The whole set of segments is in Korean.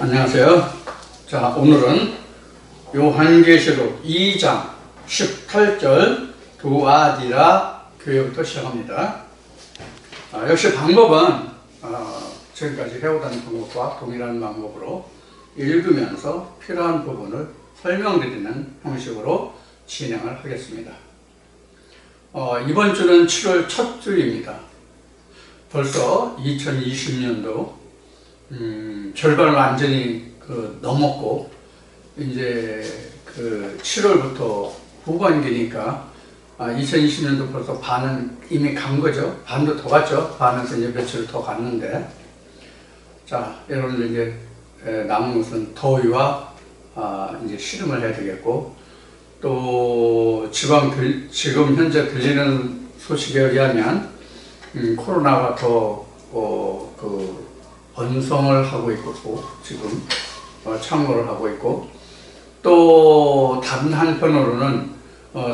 안녕하세요. 자, 오늘은 요한계시록 2장 18절 두 아디라 교회부터 시작합니다. 역시 방법은 지금까지 해오던 방법과 동일한 방법으로 읽으면서 필요한 부분을 설명드리는 형식으로 진행을 하겠습니다. 이번 주는 7월 첫 주입니다. 벌써 2020년도 절반을 완전히 넘었고, 이제 7월부터 후반기니까 2020년도 벌써 반은 이미 간 거죠. 반도 더 갔죠. 반에서 이제 며칠 더 갔는데, 자, 여러분들 이제 남은 것은 더위와 이제 씨름을 해야 되겠고, 또 지금 현재 들리는 소식에 의하면 코로나가 더 번성을 하고 있고, 지금 창궐을 하고 있고, 또 다른 한편으로는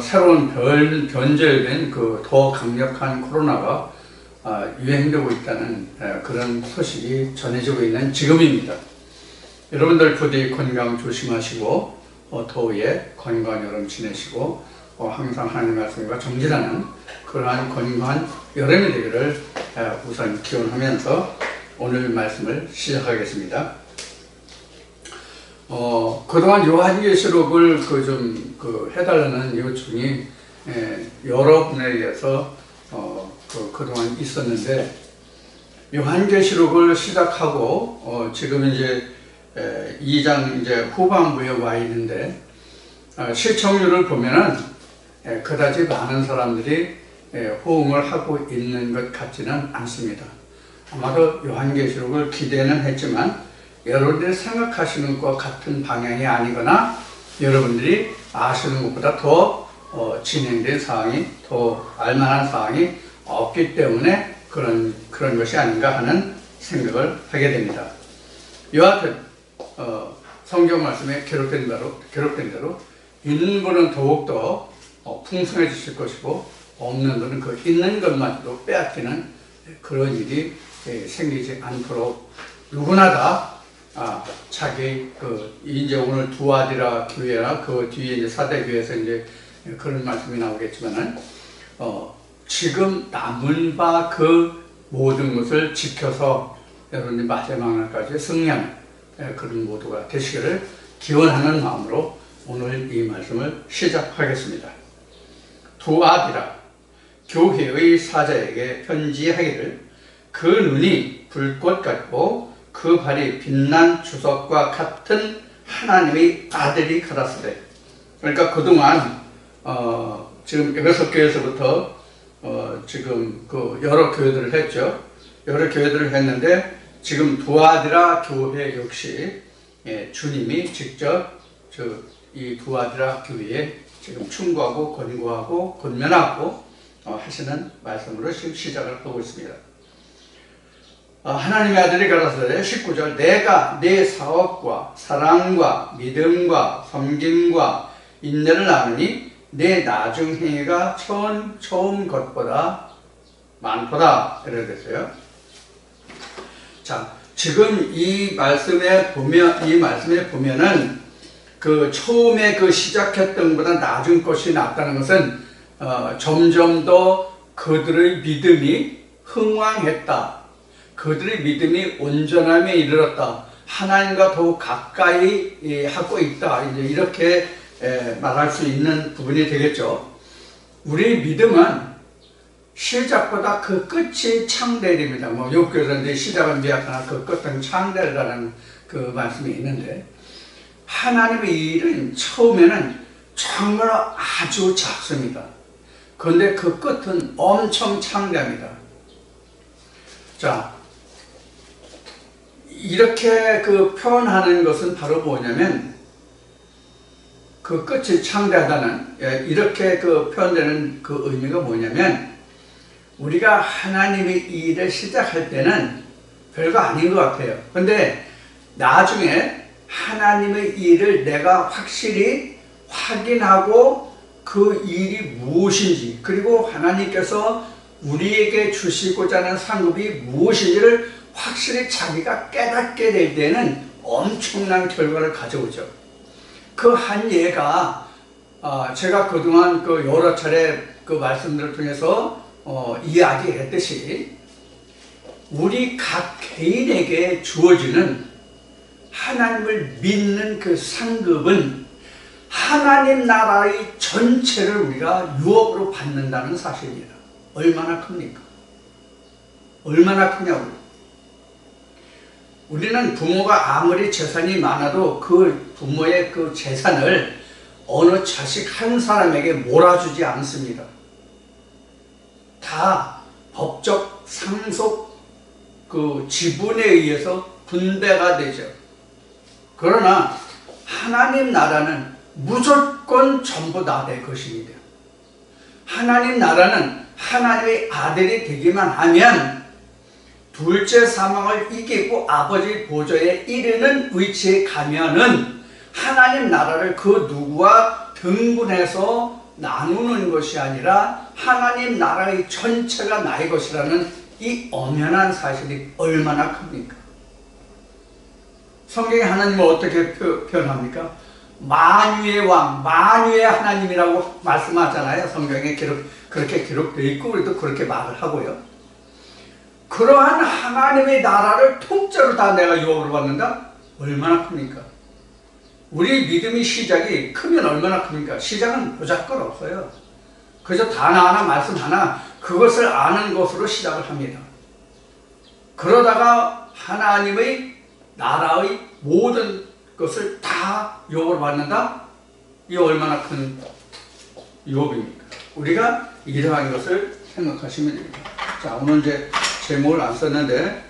새로운 변절된 더 강력한 코로나가 유행되고 있다는 그런 소식이 전해지고 있는 지금입니다. 여러분들 부디 건강 조심하시고 더위에 건강한 여름 지내시고 항상 하나님의 말씀과 정진하는 그러한 건강한 여름이 되기를 우선 기원하면서 오늘 말씀을 시작하겠습니다. 그동안 요한계시록을 해달라는 요청이 여러 분에 의해서 그동안 있었는데, 요한계시록을 시작하고 지금 이제 2장 이제 후반부에 와 있는데, 시청률을 보면은 그다지 많은 사람들이 호응을 하고 있는 것 같지는 않습니다. 아마도 요한계시록을 기대는 했지만 여러분들이 생각하시는 것과 같은 방향이 아니거나 여러분들이 아시는 것보다 더 진행된 사항이, 더 알만한 사항이 없기 때문에 그런 것이 아닌가 하는 생각을 하게 됩니다. 여하튼 성경 말씀에 기록된 대로 있는 분은 더욱더 풍성해지실 것이고, 없는 분은 그 있는 것만으로 빼앗기는 그런 일이 생기지 않도록 누구나 다 자기 이제 오늘 두아디라 교회나 그 뒤에 이제 사대교회에서 이제 그런 말씀이 나오겠지만은 지금 남은 바 그 모든 것을 지켜서 여러분이 마지막 날까지 승리하는 그런 모두가 되시기를 기원하는 마음으로 오늘 이 말씀을 시작하겠습니다. 두아디라 교회의 사자에게 편지하기를, 그 눈이 불꽃 같고 그 발이 빛난 주석과 같은 하나님의 아들이 가라사대. 그러니까 그동안 지금 에베소 교회에서부터 지금 여러 교회들을 했죠. 여러 교회들을 했는데, 지금 두아디라 교회 역시 주님이 직접 이 두아디라 교회에 지금 충고하고 권고하고 권면하고 하시는 말씀으로 지금 시작을 하고 있습니다. 하나님의 아들이 가라사대 19절, 내가 내 사업과 사랑과 믿음과 섬김과 인내를 아느니 내 나중 행위가 처음 것보다 많도다. 이렇게 됐어요. 자, 지금 이 말씀에 보면은 처음에 시작했던 것보다 나중 것이 낫다는 것은 점점 더 그들의 믿음이 흥왕했다. 그들의 믿음이 온전함에 이르렀다. 하나님과 더욱 가까이 하고 있다. 이제 이렇게 말할 수 있는 부분이 되겠죠. 우리의 믿음은 시작보다 그 끝이 창대입니다. 욥기에서 이제 시작은 미약하나 그 끝은 창대라는 그 말씀이 있는데, 하나님의 일은 처음에는 정말 아주 작습니다. 그런데 그 끝은 엄청 창대합니다. 자, 이렇게 표현하는 것은 바로 뭐냐면, 그 끝이 창대하다는, 이렇게 표현되는 그 의미가 뭐냐면, 우리가 하나님의 일을 시작할 때는 별거 아닌 것 같아요. 근데 나중에 하나님의 일을 내가 확실히 확인하고 그 일이 무엇인지, 그리고 하나님께서 우리에게 주시고자 하는 상급이 무엇인지를 확실히 자기가 깨닫게 될 때는 엄청난 결과를 가져오죠. 그 한 예가 제가 그동안 그 여러 차례 그 말씀들을 통해서 이야기했듯이 우리 각 개인에게 주어지는 하나님을 믿는 그 상급은 하나님 나라의 전체를 우리가 유업으로 받는다는 사실입니다. 얼마나 큽니까? 얼마나 크냐고요. 우리는 부모가 아무리 재산이 많아도 그 부모의 그 재산을 어느 자식 한 사람에게 몰아주지 않습니다. 다 법적 상속 그 지분에 의해서 분배가 되죠. 그러나 하나님 나라는 무조건 전부 다 내 것입니다. 하나님 나라는 하나님의 아들이 되기만 하면 둘째 사망을 이기고 아버지 보좌에 이르는 위치에 가면은 하나님 나라를 그 누구와 등분해서 나누는 것이 아니라 하나님 나라의 전체가 나의 것이라는 이 엄연한 사실이 얼마나 큽니까? 성경에 하나님을 어떻게 표현합니까? 만유의 왕, 만유의 하나님이라고 말씀하잖아요. 성경에 그렇게 기록되어 있고 우리도 그렇게 말을 하고요. 그러한 하나님의 나라를 통째로 다 내가 유업으로 받는다? 얼마나 큽니까? 우리 믿음의 시작이 크면 얼마나 큽니까? 시작은 무조건 없어요. 그저 단어 하나 말씀 하나 그것을 아는 것으로 시작을 합니다. 그러다가 하나님의 나라의 모든 것을 다 유업으로 받는다? 이 얼마나 큰 유업입니까? 우리가 이러한 것을 생각하시면 됩니다. 자, 오늘 이제 제목을 안 썼는데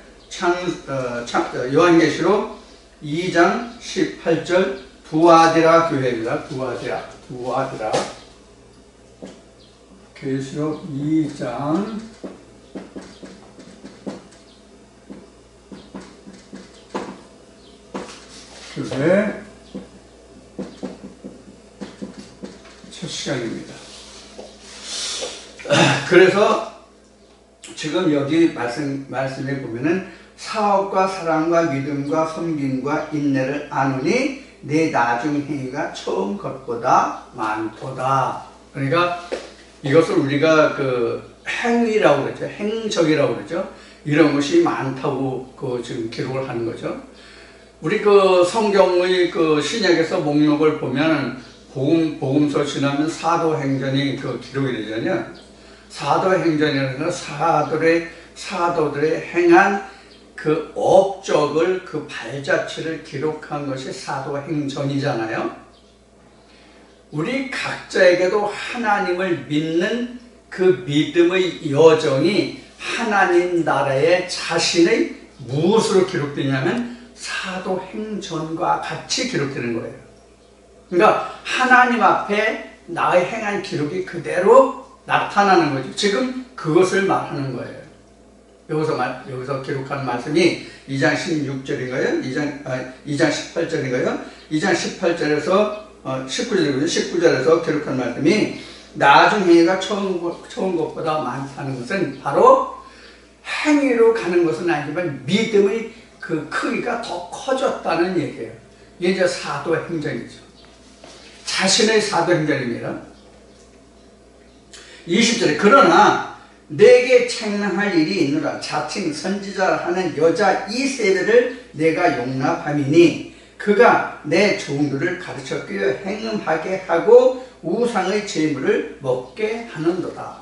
요한계시록 2장 18절 두아디라 교회입니다. 두아디라 계시록 2장 9회 첫 시간입니다. 그래서 지금 여기 말씀에 보면은 사업과 사랑과 믿음과 섬김과 인내를 아노니 내 나중 행위가 처음 것보다 많도다. 그러니까 이것을 우리가 그 행위라고 그러죠. 행적이라고 그러죠. 이런 것이 많다고 지금 기록을 하는 거죠. 우리 그 성경의 그 신약에서 목록을 보면 복음서 지나면 사도행전이 기록이 되잖아요. 사도행전이라는 사도들의 행한 그 업적을 그 발자취를 기록한 것이 사도행전이잖아요. 우리 각자에게도 하나님을 믿는 그 믿음의 여정이 하나님 나라의 자신의 무엇으로 기록되냐면 사도행전과 같이 기록되는 거예요. 그러니까 하나님 앞에 나의 행한 기록이 그대로 나타나는 거죠. 지금 그것을 말하는 거예요. 여기서 기록한 말씀이 2장 16절인가요? 2장 18절인가요? 2장 18절에서 19절이고요. 19절에서 기록한 말씀이 나중 행위가 처음 것보다 많다는 것은 바로 행위로 가는 것은 아니지만 믿음의 그 크기가 더 커졌다는 얘기예요. 이게 이제 사도행전이죠. 자신의 사도행전입니다. 20절에 그러나 내게 책망할 일이 있노라. 자칭 선지자라 하는 여자 이 세대를 내가 용납함이니 그가 내 종들을 가르쳐 끼어 행음하게 하고 우상의 제물을 먹게 하는도다.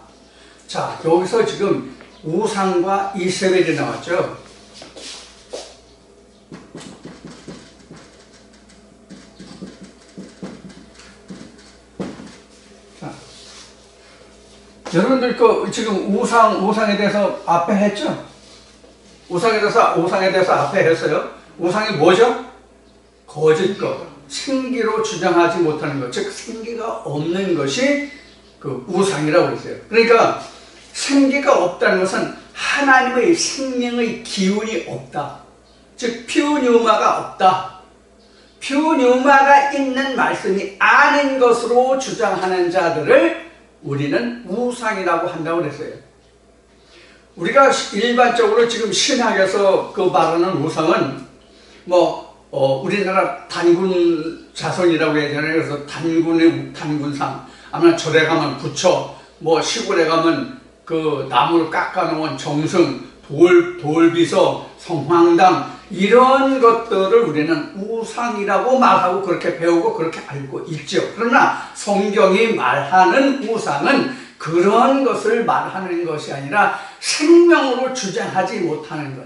자, 여기서 지금 우상과 이세벨이 나왔죠. 자, 여러분들 지금 우상에 대해서 앞에 했죠? 우상에 대해서 앞에 했어요. 우상이 뭐죠? 거짓 것, 생기로 주장하지 못하는 것, 즉 생기가 없는 것이 그 우상이라고 했어요. 그러니까 생기가 없다는 것은 하나님의 생명의 기운이 없다. 즉 퓨뉴마가 없다. 퓨뉴마가 있는 말씀이 아닌 것으로 주장하는 자들을 우리는 우상이라고 한다고 그랬어요. 우리가 일반적으로 지금 신학에서 말하는 우상은 우리나라 단군 자손이라고 해야 되나요? 그래서 단군의 단군상, 아마 절에 가면 부처, 뭐 시골에 가면 그 나무를 깎아놓은 정승, 돌비서, 성황당, 이런 것들을 우리는 우상이라고 말하고 그렇게 배우고 그렇게 알고 있죠. 그러나 성경이 말하는 우상은 그런 것을 말하는 것이 아니라 생명으로 주장하지 못하는 것.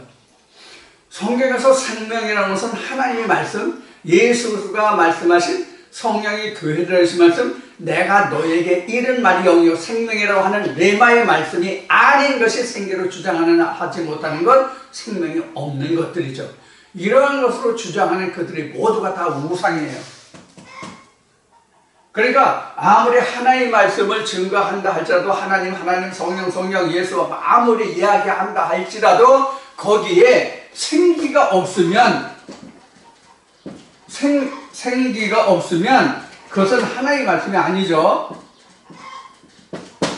성경에서 생명이라는 것은 하나님의 말씀, 예수가 말씀하신, 성령이 교회를 하신 말씀, 내가 너에게 이른 말이 영이요 생명이라고 하는 레마의 말씀이 아닌 것이 생계로 주장하는 하지 못하는 것, 생명이 없는 것들이죠. 이러한 것으로 주장하는 그들이 모두가 다 우상이에요. 그러니까 아무리 하나님의 말씀을 증거한다 할지라도, 하나님 성령 예수와 아무리 이야기한다 할지라도 거기에 생기가 없으면 그것은 하나님의 말씀이 아니죠.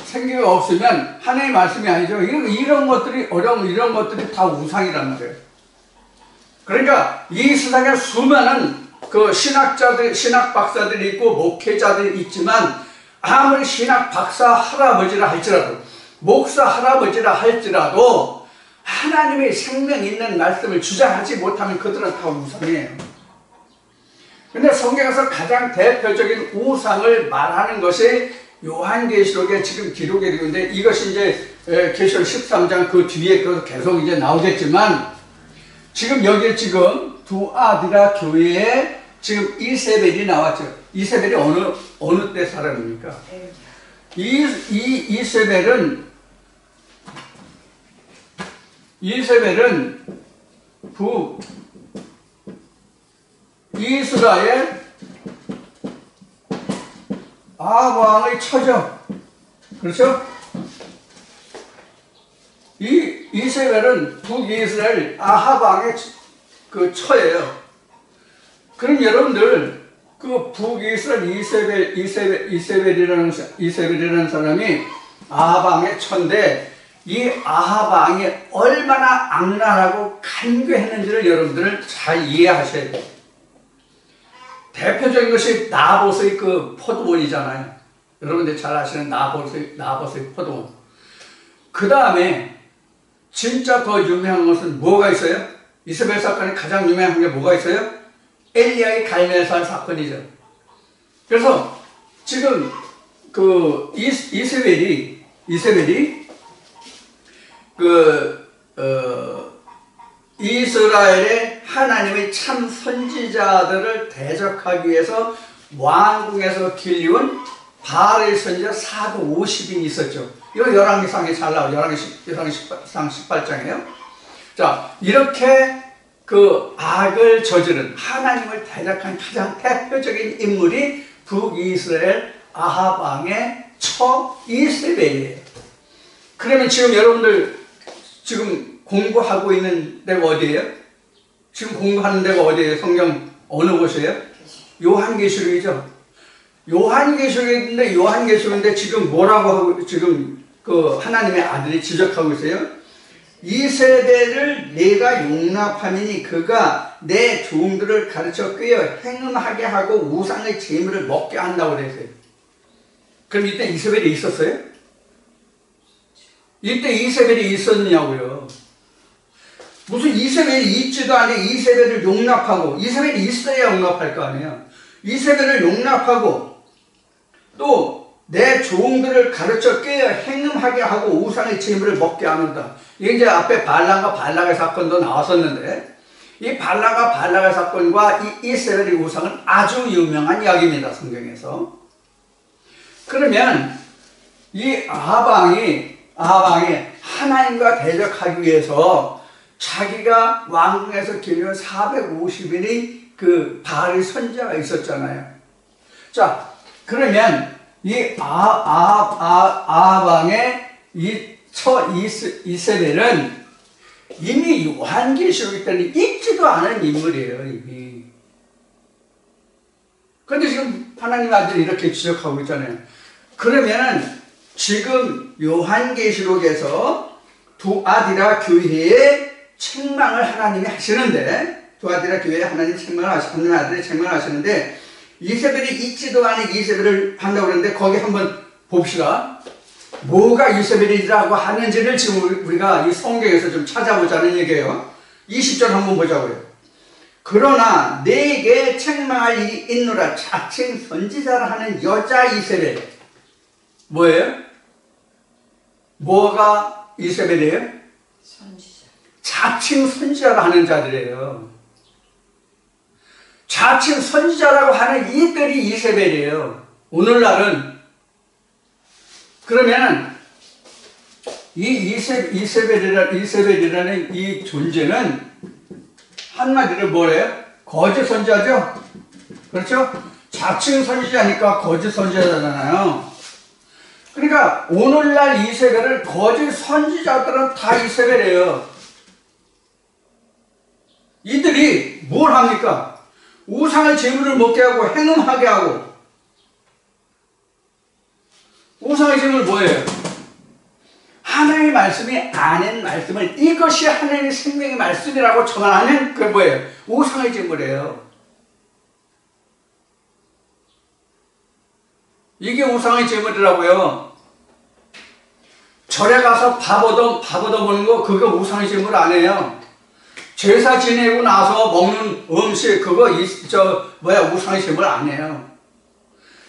생기가 없으면 하나님의 말씀이 아니죠. 이런 것들이 이런 것들이 다 우상이란 말이에요. 그러니까 이 세상에 수많은 그 신학 박사들이 있고 목회자들이 있지만, 아무리 신학 박사 할아버지라 할지라도, 목사 할아버지라 할지라도 하나님의 생명 있는 말씀을 주장하지 못하면 그들은 다 우상이에요. 근데 성경에서 가장 대표적인 우상을 말하는 것이 요한계시록에 지금 기록이 되고 있는데, 이것이 이제 계시록 13장 그 뒤에 계속 이제 나오겠지만, 지금 여기에 지금 두아디라 교회에 지금 이세벨이 나왔죠. 이세벨이 어느 때 사람입니까? 이세벨은 이스라엘 아합 왕의 처죠. 그렇죠? 이세벨은 북이스라엘 아합 왕의 그 처예요. 그럼 여러분들 그 북이스라엘 이세벨이라는 사람이 아합 왕의 처인데, 이 아합 왕이 얼마나 악랄하고 간교했는지를 여러분들 잘 이해하셔야 돼요. 대표적인 것이 나봇의 그 포도원이잖아요. 여러분들 잘 아시는 나봇의 포도원. 그 다음에 진짜 더 유명한 것은 뭐가 있어요? 이세벨 사건이 가장 유명한 게 뭐가 있어요? 엘리야의 갈멜살 사건이죠. 그래서 지금 그 이세벨이 이스라엘의 하나님의 참 선지자들을 대적하기 위해서 왕궁에서 길리운 바알의 선지자 450인이 있었죠. 이거 열왕기상에 잘 나와요. 열왕기상 18장이에요. 자, 이렇게 그 악을 저지른, 하나님을 대적한 가장 대표적인 인물이 북이스라엘 아합 왕의 처 이세벨이에요. 그러면 지금 여러분들 지금 공부하고 있는 데가 어디예요? 지금 공부하는 데가 어디예요? 성경 어느 곳이에요? 요한계시록이죠. 요한계시록인데 지금 뭐라고 하고, 지금 그 하나님의 아들이 지적하고 있어요? 이세벨을 내가 용납하니 그가 내 종들을 가르쳐 꿰어 행음하게 하고 우상의 재물을 먹게 한다고 그랬어요. 그럼 이때 이세벨이 있었어요? 이때 이세벨이 있었냐고요. 무슨 이세벨이 있지도 않은 이세벨을 용납하고, 이세벨이 있어야 용납할 거 아니에요. 이세벨을 용납하고 또 내 종들을 가르쳐 꿰어 행음하게 하고 우상의 재물을 먹게 하는다. 이게 이제 앞에 발람과 발락의 사건도 나왔었는데, 이 발람과 발락의 사건과 이 이세벨의 우상은 아주 유명한 이야기입니다, 성경에서. 그러면 이 아합 왕이 하나님과 대적하기 위해서 자기가 왕궁에서 길리운 450인이 그 바알의 선지자가 있었잖아요. 자, 그러면 이 아합 왕의 이 처 이세벨은 이미 요한계시록에 때는 있지도 않은 인물이에요, 이미. 그런데 지금 하나님 아들이 이렇게 지적하고 있잖아요. 그러면은 지금 요한계시록에서 두아디라 교회에 책망을 하나님이 하시는데, 두아디라 교회에 하나님 하나님 아들이 책망을 하시는데 이세벨이 있지도 않은 이세벨을 한다고 그러는데 거기 한번 봅시다. 뭐가 이세벨이라고 하는지를 지금 우리가 이 성경에서 좀 찾아보자는 얘기예요. 20절 한번 보자고요. 그러나 내게 책망할 일이 있노라. 자칭 선지자라 하는 여자 이세벨. 뭐예요? 뭐가 이세벨이에요? 선지자. 자칭 선지자라 하는 자들이에요. 자칭 선지자라고 하는 이들이 이세벨이에요. 오늘날은 그러면 이 이세벨이라는 이 존재는 한마디로 뭐래요? 거짓 선지자죠? 그렇죠? 자칭 선지자니까 거짓 선지자잖아요. 그러니까 오늘날 이세벨을 거짓 선지자들은 다 이세벨이에요. 이들이 뭘 합니까? 우상의 제물을 먹게 하고 행음하게 하고. 우상의 제물 뭐예요? 하나님의 말씀이 아닌 말씀을 이것이 하나님의 생명의 말씀이라고 전하는 그게 뭐예요? 우상의 제물이에요. 이게 우상의 제물이라고요. 절에 가서 밥 얻어보는 거 그거 우상의 제물 아니에요. 제사 지내고 나서 먹는 음식 그거 우상의 제물 아니에요.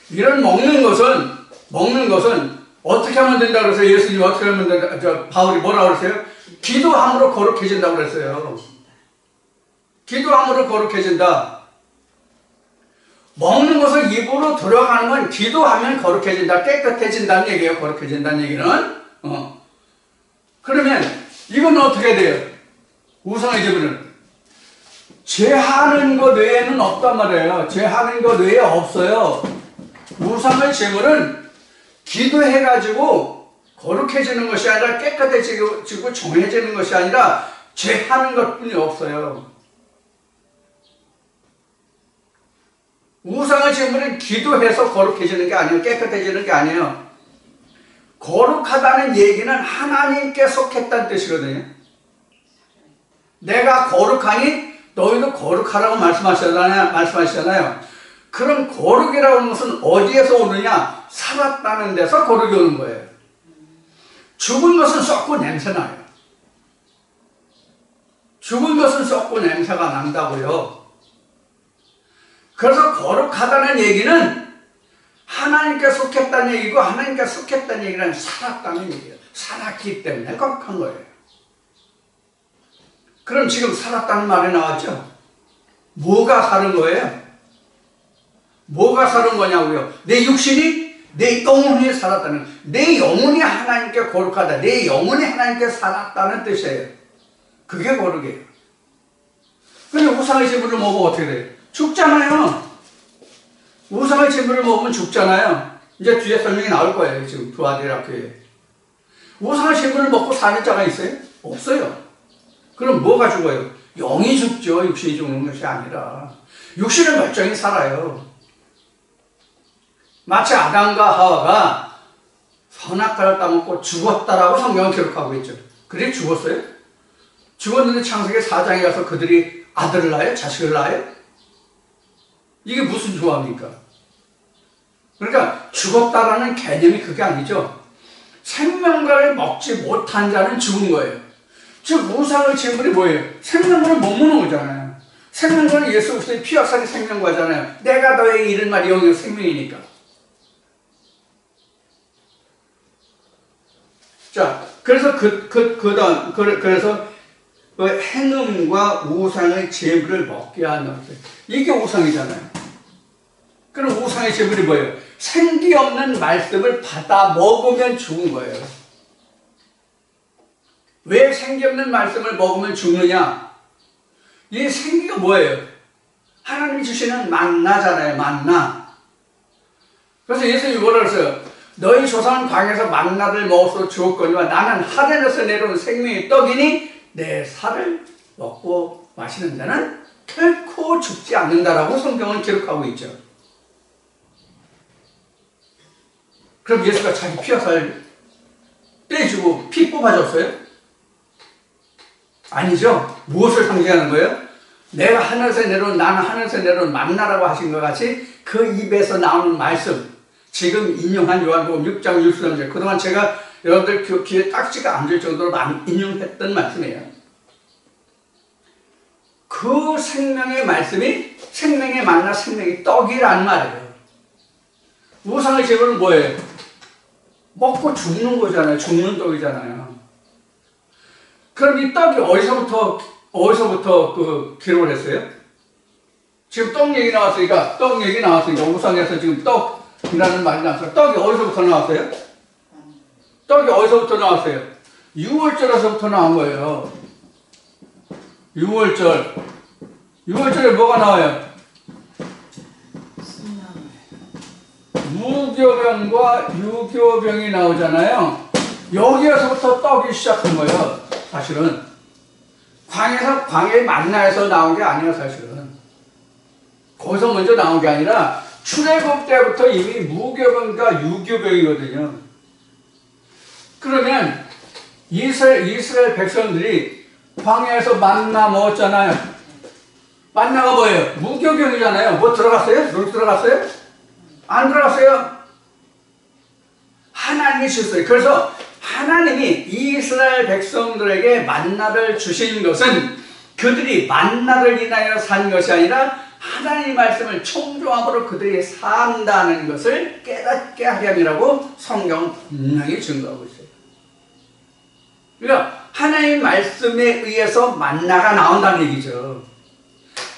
이런 먹는 것은 어떻게 하면 된다 그랬어요? 예수님이 어떻게 하면 된다, 바울이 뭐라고 그랬어요? 기도함으로 거룩해진다고 그랬어요. 기도함으로 거룩해진다. 먹는 것을 입으로 들어가는 건 기도하면 거룩해진다, 깨끗해진다는 얘기예요. 거룩해진다는 얘기는. 그러면 이건 어떻게 돼요? 우상의 제물은 죄하는 것 외에는 없단 말이에요. 죄하는 것 외에 없어요. 우상의 제물은 기도해가지고 거룩해지는 것이 아니라 깨끗해지고 정해지는 것이 아니라 죄하는 것뿐이 없어요. 우상의 제물은 기도해서 거룩해지는 게 아니에요. 깨끗해지는 게 아니에요. 거룩하다는 얘기는 하나님께 속했다는 뜻이거든요. 내가 거룩하니 너희도 거룩하라고 말씀하시잖아요. 그럼 거룩이라고 하는 것은 어디에서 오느냐? 살았다는 데서 거룩이 오는 거예요. 죽은 것은 썩고 냄새나요. 죽은 것은 썩고 냄새가 난다고요. 그래서 거룩하다는 얘기는 하나님께 속했다는 얘기고, 하나님께 속했다는 얘기는 살았다는 얘기예요. 살았기 때문에 거룩한 거예요. 그럼 지금 살았다는 말이 나왔죠? 뭐가 사는 거예요? 뭐가 사는 거냐고요? 내 육신이, 내 영혼이 살았다는, 내 영혼이 하나님께 거룩하다, 내 영혼이 하나님께 살았다는 뜻이에요. 그게 거룩이에요. 근데 우상의 제물을 먹으면 어떻게 돼요? 죽잖아요. 우상의 제물을 먹으면 죽잖아요. 이제 뒤에 설명이 나올 거예요. 지금 두아디라 교회에. 우상의 제물을 먹고 사는 자가 있어요? 없어요. 그럼 뭐가 죽어요? 영이 죽죠. 육신이 죽는 것이 아니라. 육신은 멀쩡히 살아요. 마치 아담과 하와가 선악과를 따먹고 죽었다라고 성경은 기록하고 있죠. 그래 죽었어요? 죽었는데 창세기 4장에 가서 그들이 아들을 낳아요? 자식을 낳아요? 이게 무슨 조합입니까? 그러니까 죽었다라는 개념이 그게 아니죠. 생명과를 먹지 못한 자는 죽은 거예요. 즉 우상의 제물이 뭐예요? 생명과를 못 먹는 거잖아요. 생명과는 예수 그리스도의 피와 살이 생명과잖아요. 내가 너에게 이른 말이 영이요 생명이니까. 자, 그래서 그래서 그 행음과 우상의 제물을 먹게 하는 거예요. 이게 우상이잖아요. 그럼 우상의 제물이 뭐예요? 생기 없는 말씀을 받아 먹으면 죽은 거예요. 왜 생기 없는 말씀을 먹으면 죽느냐? 이 생기가 뭐예요? 하나님이 주시는 만나잖아요. 만나. 그래서 예수님이 뭐라 그랬어요? 너희 조상은 광야에서 만나를 먹어서 죽었거니와 나는 하늘에서 내려온 생명의 떡이니 내 살을 먹고 마시는 자는 결코 죽지 않는다라고 성경은 기록하고 있죠. 그럼 예수가 자기 피와 살 떼주고 피 뽑아줬어요? 아니죠. 무엇을 상징하는 거예요? 내가 하늘에서 내려온 나는 하늘에서 내려온 만나라고 하신 것 같이 그 입에서 나오는 말씀, 지금 인용한 요한복음 6장 63절, 그동안 제가 여러분들 귀에 딱지가 앉을 정도로 많이 인용했던 말씀이에요. 그 생명의 말씀이 생명의 만나 생명의 떡이라는 말이에요. 우상의 제물은 뭐예요? 먹고 죽는 거잖아요. 죽는 떡이잖아요. 그럼 이 떡이 어디서부터 그 기록을 했어요? 지금 떡 얘기 나왔으니까, 우상에서 지금 떡이라는 말이 나왔어요. 떡이 어디서부터 나왔어요? 떡이 어디서부터 나왔어요? 유월절에서부터 나온 거예요. 유월절에 뭐가 나와요? 무교병과 유교병이 나오잖아요. 여기에서부터 떡이 시작한 거예요. 사실은 광야의 만나에서 나온 게 아니에요. 사실은 거기서 먼저 나온 게 아니라 출애굽 때부터 이미 무교병과 유교병이거든요. 그러면 이스라엘 백성들이 광야에서 만나 먹었잖아요. 만나가 뭐예요? 무교병이잖아요. 뭐 들어갔어요? 물 들어갔어요? 안 들어갔어요. 하나님이 주셨어요. 그래서 하나님이 이스라엘 백성들에게 만나를 주신 것은 그들이 만나를 인하여 산 것이 아니라 하나님의 말씀을 청종함으로 그들이 산다는 것을 깨닫게 하렴이라고 성경은 분명히 증거하고 있어요. 그러니까 하나님의 말씀에 의해서 만나가 나온다는 얘기죠.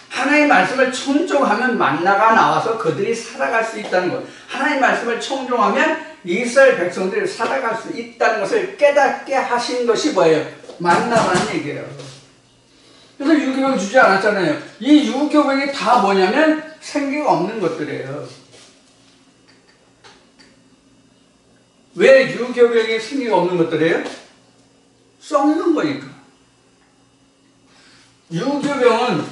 하나님의 말씀을 청종하면 만나가 나와서 그들이 살아갈 수 있다는 것. 하나님의 말씀을 청종하면 이스라엘 백성들이 살아갈 수 있다는 것을 깨닫게 하신 것이 뭐예요? 만나라는 얘기예요. 그래서 유교병 주지 않았잖아요. 이 유교병이 다 뭐냐면 생기가 없는 것들이에요. 왜 유교병이 생기가 없는 것들이에요? 썩는 거니까. 유교병은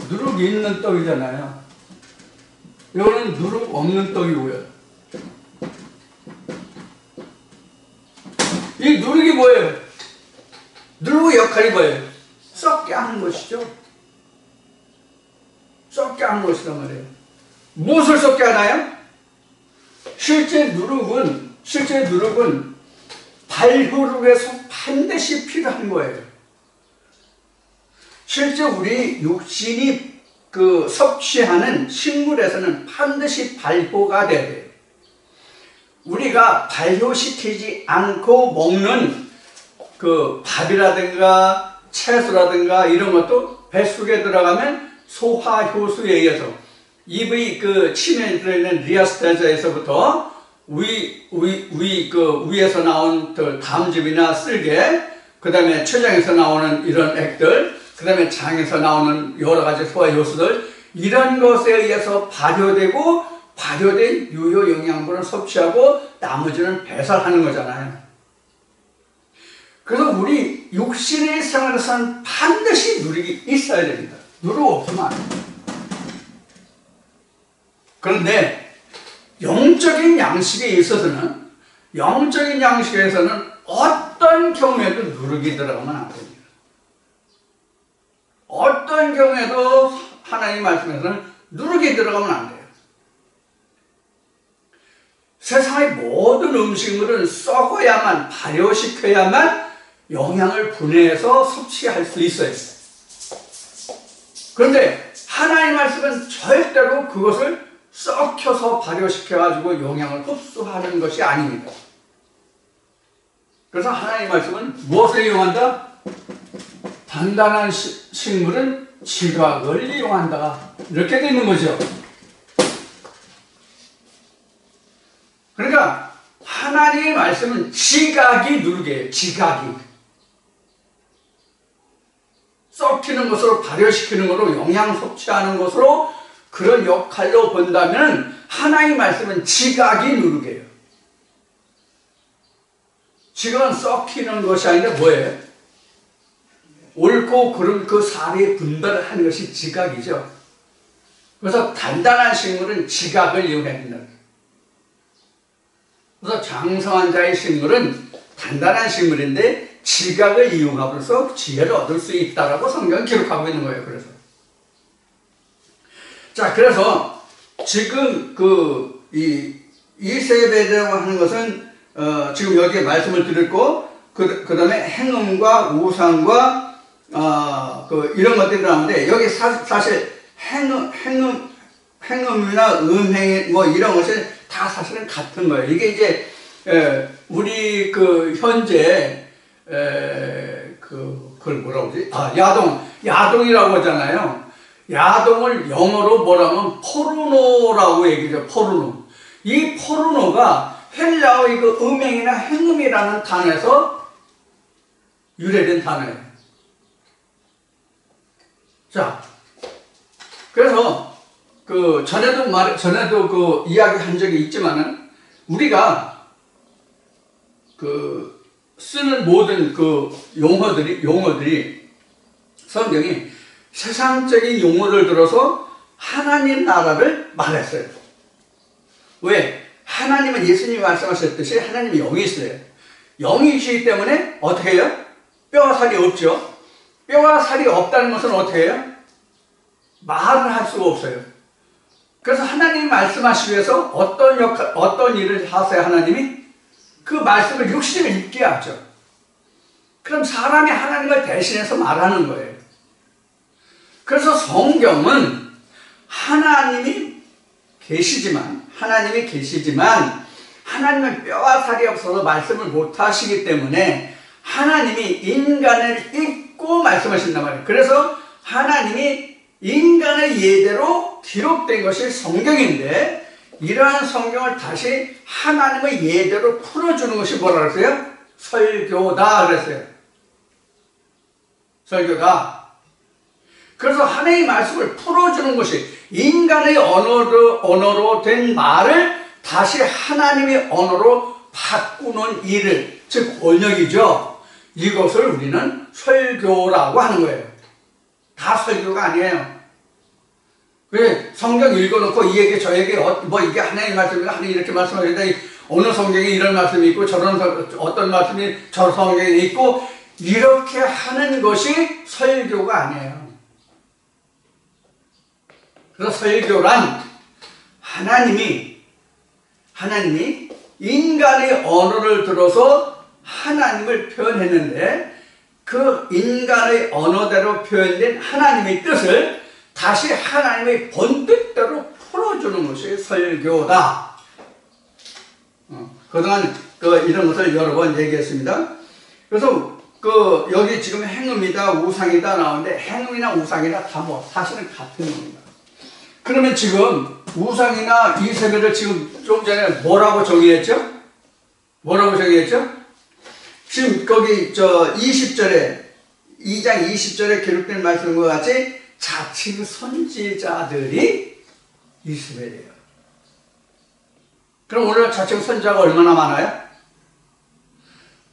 누룩이 있는 떡이잖아요. 이거는 누룩 없는 떡이고요. 이 누룩이 뭐예요? 누룩의 역할이 뭐예요? 썩게 하는 것이죠. 썩게 하는 것이란 말이에요. 무엇을 썩게 하나요? 실제 누룩은 발효를 서 반드시 필요한 거예요. 실제 우리 육신이 섭취하는 식물에서는 반드시 발효가 돼야 돼요. 우리가 발효시키지 않고 먹는 밥이라든가 채소라든가 이런 것도 뱃속에 들어가면 소화효소에 의해서 입의 침에 들어있는 리아스테자에서부터 위에서 나온 담즙이나 쓸개, 그 다음에 췌장에서 나오는 이런 액들, 그 다음에 장에서 나오는 여러 가지 소화효소들, 이런 것에 의해서 발효된 유효 영양분을 섭취하고 나머지는 배설하는 거잖아요. 그래서 우리 육신의 생활에서는 반드시 누룩이 있어야 됩니다. 누룩 없으면 안 됩니다. 그런데 영적인 양식에 있어서는, 영적인 양식에서는 어떤 경우에도 누룩이 들어가면 안 됩니다. 어떤 경우에도 하나님 말씀에서는 누룩이 들어가면 안 돼요. 세상의 모든 음식물은 썩어야만, 발효시켜야만 영양을 분해해서 섭취할 수 있어요. 그런데 하나님 말씀은 절대로 그것을 썩혀서 발효시켜가지고 영양을 흡수하는 것이 아닙니다. 그래서 하나님 말씀은 무엇을 이용한다? 단단한 식물은 지각을 이용한다. 이렇게 되어 있는 거죠. 그러니까 하나님의 말씀은 지각이 누룩이에요. 지각이. 썩히는 것으로, 발효시키는 것으로, 영양 섭취하는 것으로, 그런 역할로 본다면 하나님의 말씀은 지각이 누룩이에요. 지각은 썩히는 것이 아니라 뭐예요? 옳고 그른 그 사리의 분별을 하는 것이 지각이죠. 그래서 단단한 식물은 지각을 이용해야 된다. 그래서 장성한 자의 식물은 단단한 식물인데 지각을 이용함으로써 지혜를 얻을 수 있다라고 성경은 기록하고 있는 거예요. 그래서 자, 그래서 지금 이세벨이라고 하는 것은 지금 여기에 말씀을 드렸고 그 다음에 행음과 우상과 이런 것들이 나오는데 여기 사실 행음이나 음행 뭐 이런 것이 다 사실은 같은 거예요. 이게 이제 우리 현재 그걸 뭐라고 그러지? 야동이라고 하잖아요. 야동을 영어로 뭐라면 포르노라고 얘기죠. 포르노. 이 포르노가 헬라어 이거 음행이나 행음이라는 단어에서 유래된 단어예요. 자, 그래서 전에도 이야기한 적이 있지만은 우리가 쓰는 모든 용어들이 성경이 세상적인 용어를 들어서 하나님 나라를 말했어요. 왜? 하나님은 예수님이 말씀하셨듯이 하나님이 영이시래요. 영이시기 때문에 어떻게 해요? 뼈와 살이 없죠. 뼈와 살이 없다는 것은 어떻게 해요? 말을 할 수가 없어요. 그래서 하나님이 말씀하시기 위해서 어떤 일을 하세요? 하나님이? 그 말씀을 육신을 입게 하죠. 그럼 사람이 하나님을 대신해서 말하는 거예요. 그래서 성경은 하나님이 계시지만 하나님은 뼈와 살이 없어서 말씀을 못하시기 때문에 하나님이 인간을 입고 말씀하신단 말이에요. 그래서 하나님이 인간의 예대로 기록된 것이 성경인데 이러한 성경을 다시 하나님의 예대로 풀어주는 것이 뭐라 그랬어요? 설교다 그랬어요. 설교다. 그래서 하나님의 말씀을 풀어주는 것이 인간의 언어로 된 말을 다시 하나님의 언어로 바꾸는 일을, 즉 번역이죠. 이것을 우리는 설교라고 하는 거예요. 다 설교가 아니에요. 왜 성경 읽어놓고 이 얘기 저 얘기 이게 하나님의 말씀이고 하나님 이렇게 말씀하는데 어느 성경에 이런 말씀이 있고 어떤 말씀이 저 성경에 있고 이렇게 하는 것이 설교가 아니에요. 그래서 설교란 하나님이 인간의 언어를 들어서 하나님을 표현했는데 그 인간의 언어대로 표현된 하나님의 뜻을 다시 하나님의 본뜻대로 풀어주는 것이 설교다. 그동안 이런 것을 여러 번 얘기했습니다. 그래서 여기 지금 행음이다 우상이다 나오는데 행음이나 우상이나 다 사실은 같은 겁니다. 그러면 지금 우상이나 이세벨을 지금 좀 전에 뭐라고 정의했죠? 지금 거기 20절에 2장 20절에 기록된 말씀과 같이 자칭 선지자들이 이스라엘이에요. 그럼 오늘 자칭 선지자가 얼마나 많아요?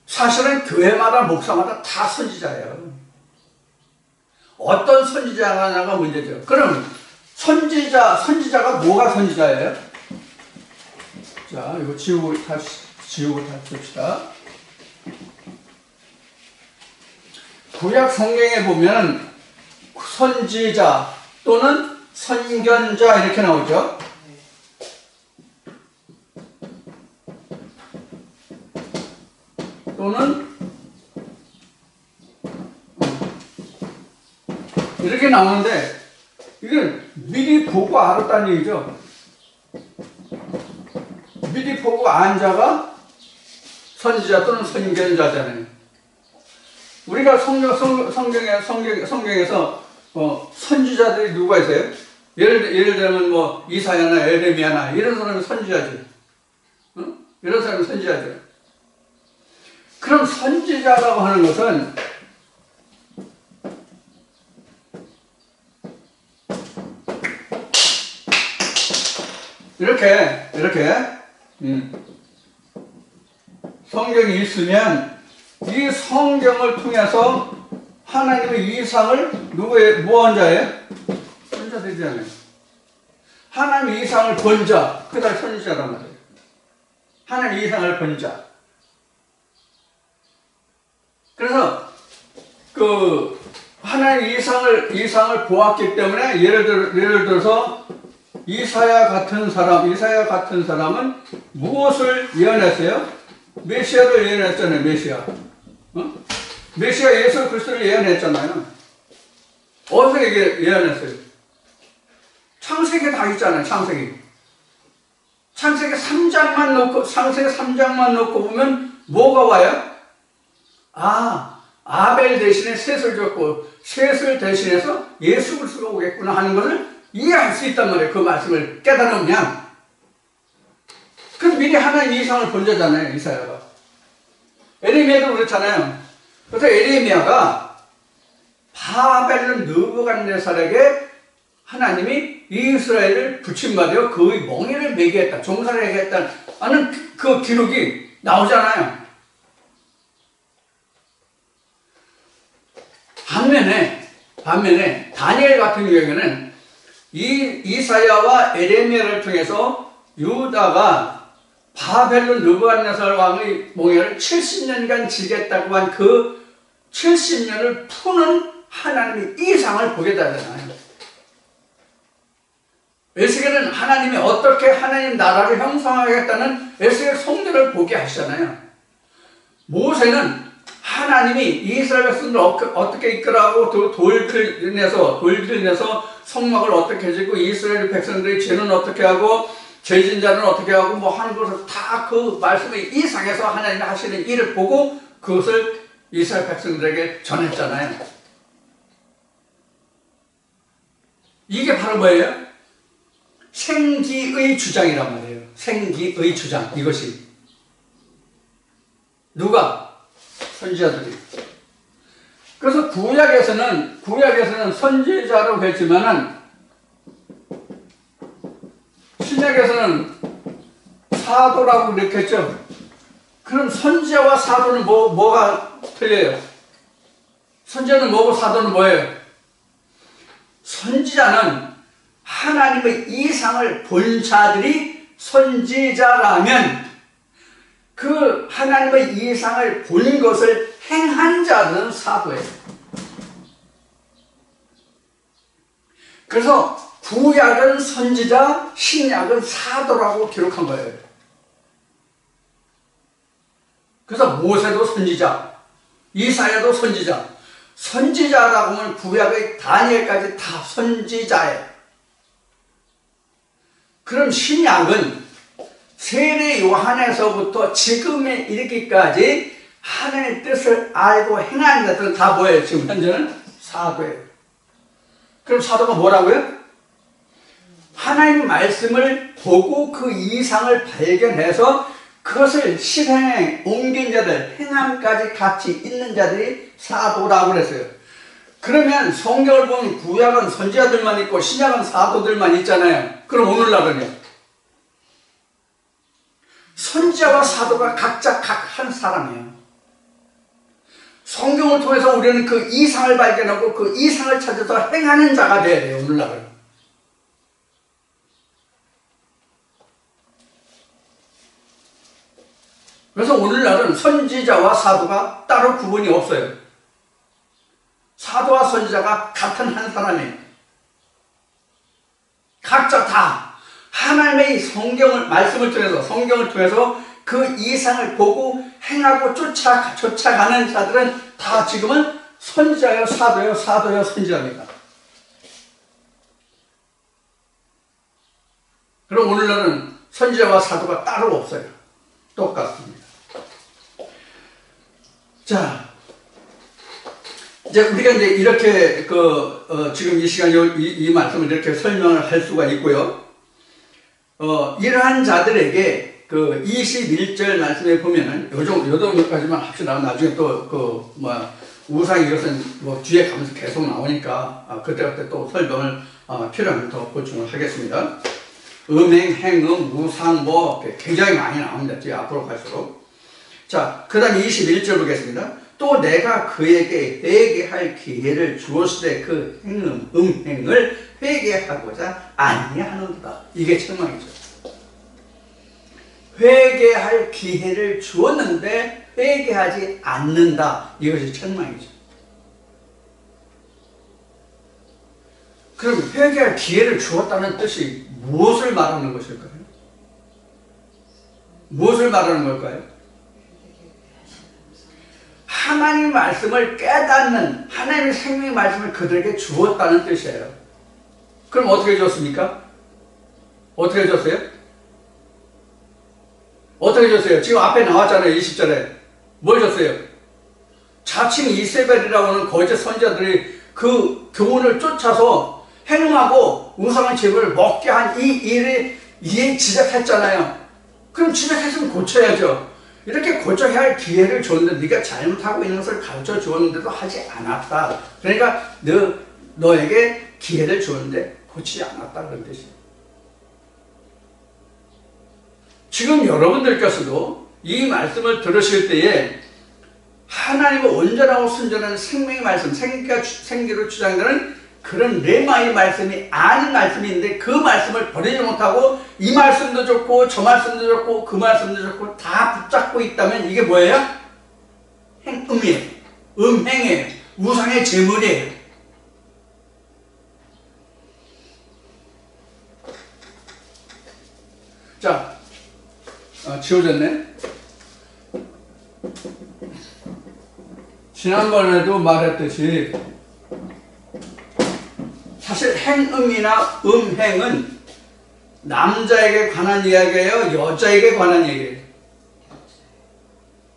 사실은 교회마다 목사마다 다 선지자예요. 어떤 선지자가 문제죠. 그럼 선지자가 뭐가 선지자예요? 자, 이거 지우고 다시 씁시다. 구약 성경에 보면 선지자 또는 선견자 이렇게 나오죠. 또는 이렇게 나오는데 이건 미리 보고 알았다는 얘기죠. 미리 보고 안 자가 선지자 또는 선견자잖아요. 우리가 성경에서 선지자들이 누가 있어요? 예를 들면 이사야나 에레미야나 이런 사람이 선지자지. 이런 사람이 선지자죠. 그럼 선지자라고 하는 것은 이렇게 성경이 있으면 이 성경을 통해서 하나님의 이상을 무한 자예요? 선지자 되잖아요. 하나님의 이상을 본 자, 그다음 선지자란 말이에요. 하나님의 이상을 본 자. 그래서 그 하나님 이상을 보았기 때문에 예를 들어서 이사야 같은 사람은 무엇을 예언했어요? 메시아를 예언했잖아요. 메시아. 메시아 예수 그리스도를 예언했잖아요. 어디서 예언했어요? 창세기 다 있잖아요. 창세기 3장만 놓고 보면 뭐가 와요? 아벨 대신에 셋을 줬고 셋을 대신해서 예수 그리스도가 오겠구나 하는 것을 이해할 수 있단 말이에요. 그 말씀을 깨달으면. 그럼 미리 하나님 이상을 본 자잖아요. 이사야가. 에레미야도 그렇잖아요. 그래서 에레미야가 바벨론 느부갓네살에게 하나님이 이스라엘을 부침받아 그의 멍에를 매게 했다. 종살이 하게 했다는 그 기록이 나오잖아요. 반면에 다니엘 같은 경우에는 이사야와 에레미야를 통해서 유다가 바벨론 느부갓네살 왕의 몽해를 70년간 지겠다고 한 그 70년을 푸는 하나님의 이상을 보게 되잖아요. 에스겔은 하나님이 어떻게 하나님 나라를 형성하겠다는 에스겔 성전을 보게 하시잖아요. 모세는 하나님이 이스라엘 백성들을 어떻게 이끌어가고 돌길 내서 성막을 어떻게 해주고 이스라엘 백성들의 죄는 어떻게 하고 죄진자는 어떻게 하고 뭐 하는 것을 다 그 말씀의 이상에서 하나님이 하시는 일을 보고 그것을 이스라엘 백성들에게 전했잖아요. 이게 바로 뭐예요? 생기의 주장이란 말이에요. 생기의 주장. 이것이 누가? 선지자들이. 그래서 구약에서는 선지자라고 했지만은 신약에서는 사도라고 이렇게 했죠. 그럼 선지자와 사도는 뭐가 틀려요? 선지자는 뭐고 사도는 뭐예요? 선지자는 하나님의 이상을 본 자들이 선지자라면 그 하나님의 이상을 본 것을 행한 자는 사도예요. 그래서 구약은 선지자, 신약은 사도라고 기록한 거예요. 그래서 모세도 선지자, 이사야도 선지자. 선지자라고 하면 구약의 다니엘까지 다 선지자예요. 그럼 신약은 세례 요한에서부터 지금에 이르기까지 하나님의 뜻을 알고 행하는 자들은 다 뭐예요? 지금 현재는 사도예요. 그럼 사도가 뭐라고요? 하나님의 말씀을 보고 그 이상을 발견해서 그것을 실행에 옮긴 자들, 행함까지 같이 있는 자들이 사도라고 그랬어요. 그러면 성경을 보면 구약은 선지자들만 있고 신약은 사도들만 있잖아요. 그럼 오늘날은요? 선지자와 사도가 각자 각 한 사람이에요. 성경을 통해서 우리는 그 이상을 발견하고 그 이상을 찾아서 행하는 자가 돼야 돼요. 오늘날은. 그래서 오늘날은 선지자와 사도가 따로 구분이 없어요. 사도와 선지자가 같은 한 사람이에요. 각자 다 하나님의 성경을 통해서 그 이상을 보고 행하고 쫓아가는 자들은 다 지금은 선지자요, 사도요, 선지자입니다. 그럼 오늘날은 선지자와 사도가 따로 없어요. 똑같습니다. 자, 이제 우리가 이렇게 지금 이 시간 이 말씀을 이렇게 설명을 할 수가 있고요. 이러한 자들에게 그 21절 말씀에 보면은 요 정도까지만 합시다. 나중에 또 우상 이것은 뒤에 가면서 계속 나오니까 그때 또 설명을 필요하면 더 보충을 하겠습니다. 음행, 행음, 우상 굉장히 많이 나옵니다. 뒤에 앞으로 갈수록. 자, 그 다음에 21절 보겠습니다. 또 내가 그에게 회개할 기회를 주었을 때 그 음행을 회개하고자 아니하는도다. 이게 책망이죠. 회개할 기회를 주었는데 회개하지 않는다. 이것이 책망이죠. 그럼 회개할 기회를 주었다는 뜻이 무엇을 말하는 것일까요? 무엇을 말하는 걸까요? 하나님의 말씀을 깨닫는, 하나님의 생명의 말씀을 그들에게 주었다는 뜻이에요. 그럼 어떻게 줬습니까? 어떻게 줬어요? 어떻게 줬어요? 지금 앞에 나왔잖아요. 20절에. 뭘 줬어요? 자칭 이세벨이라고 하는 거짓 선지자들이 그 교훈을 쫓아서 행음하고 우상의 재물을 먹게 한 이 일을 이에 지적했잖아요. 그럼 지적했으면 고쳐야죠. 이렇게 고쳐야 할 기회를 줬는데 네가 잘못하고 있는 것을 가르쳐 주었는데도 하지 않았다. 그러니까 너에게 기회를 줬는데 고치지 않았다. 그런 뜻이에요. 지금 여러분들께서도 이 말씀을 들으실 때에 하나님의 온전하고 순전한 생명의 말씀, 생기로 주장되는 그런 레마의 말씀이 아닌 말씀인데 그 말씀을 버리지 못하고 이 말씀도 좋고 저 말씀도 좋고 그 말씀도 좋고 다 붙잡고 있다면 이게 뭐예요? 음이에요. 음행이에요. 우상의 제물이에요. 자, 지워졌네. 지난번에도 말했듯이 사실 행음이나 음행은 남자에게 관한 이야기예요? 여자에게 관한 이야기예요?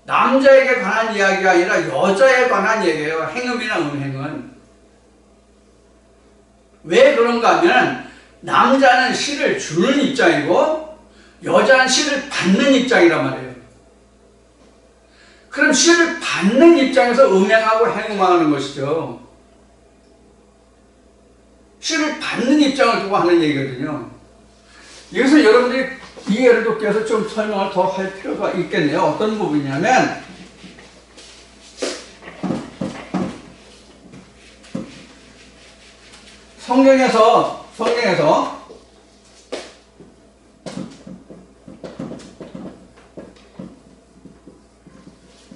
남자에게 관한 이야기가 아니라 여자에 관한 얘기예요. 행음이나 음행은. 왜 그런가 하면 남자는 씨를 주는 입장이고 여자는 씨를 받는 입장이란 말이에요. 그럼 씨를 받는 입장에서 음행하고 행음하는 것이죠. 씨를 받는 입장을 두고 하는 얘기거든요. 여기서 여러분들이 이해를 돕기 위해서 좀 설명을 더 할 필요가 있겠네요. 어떤 부분이냐면 성경에서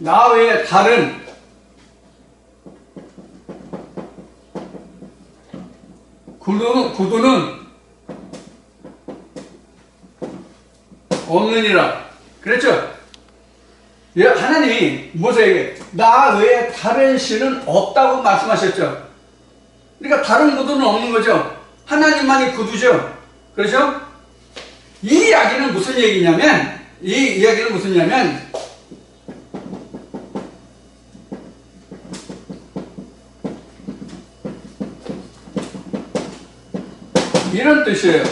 나 외에 다른 구두는 없느니라. 그랬죠? 하나님이 모세에게 나 외에 다른 신은 없다고 말씀하셨죠. 그러니까 다른 구두는 없는 거죠. 하나님만이 구두죠. 그렇죠? 이 이야기는 무슨 얘기냐면 이런 뜻이에요.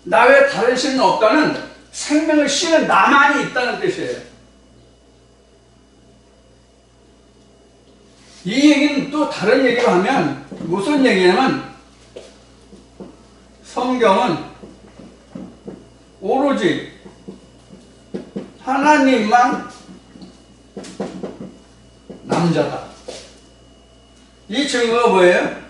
나 외에 다른 신은 없다는 생명의 씨는 나만이 있다는 뜻이에요. 이 얘기는 또 다른 얘기로 하면 무슨 얘기냐면 성경은 오로지 하나님만 남자다. 이 증거가 뭐예요?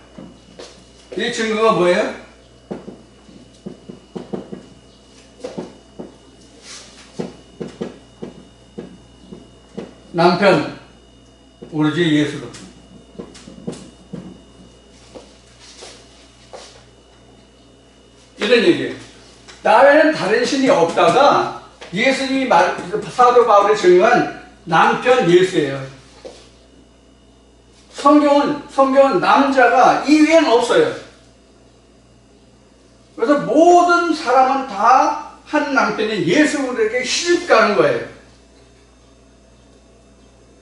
남편 오로지 예수로. 이런 얘기예요. 나 외에는 다른 신이 없다가 예수님이 사도 바울이 증거한 남편 예수예요. 성경은 남자가 이외에는 없어요. 그래서 모든 사람은 다 한 남편인 예수에게 시집가는 거예요.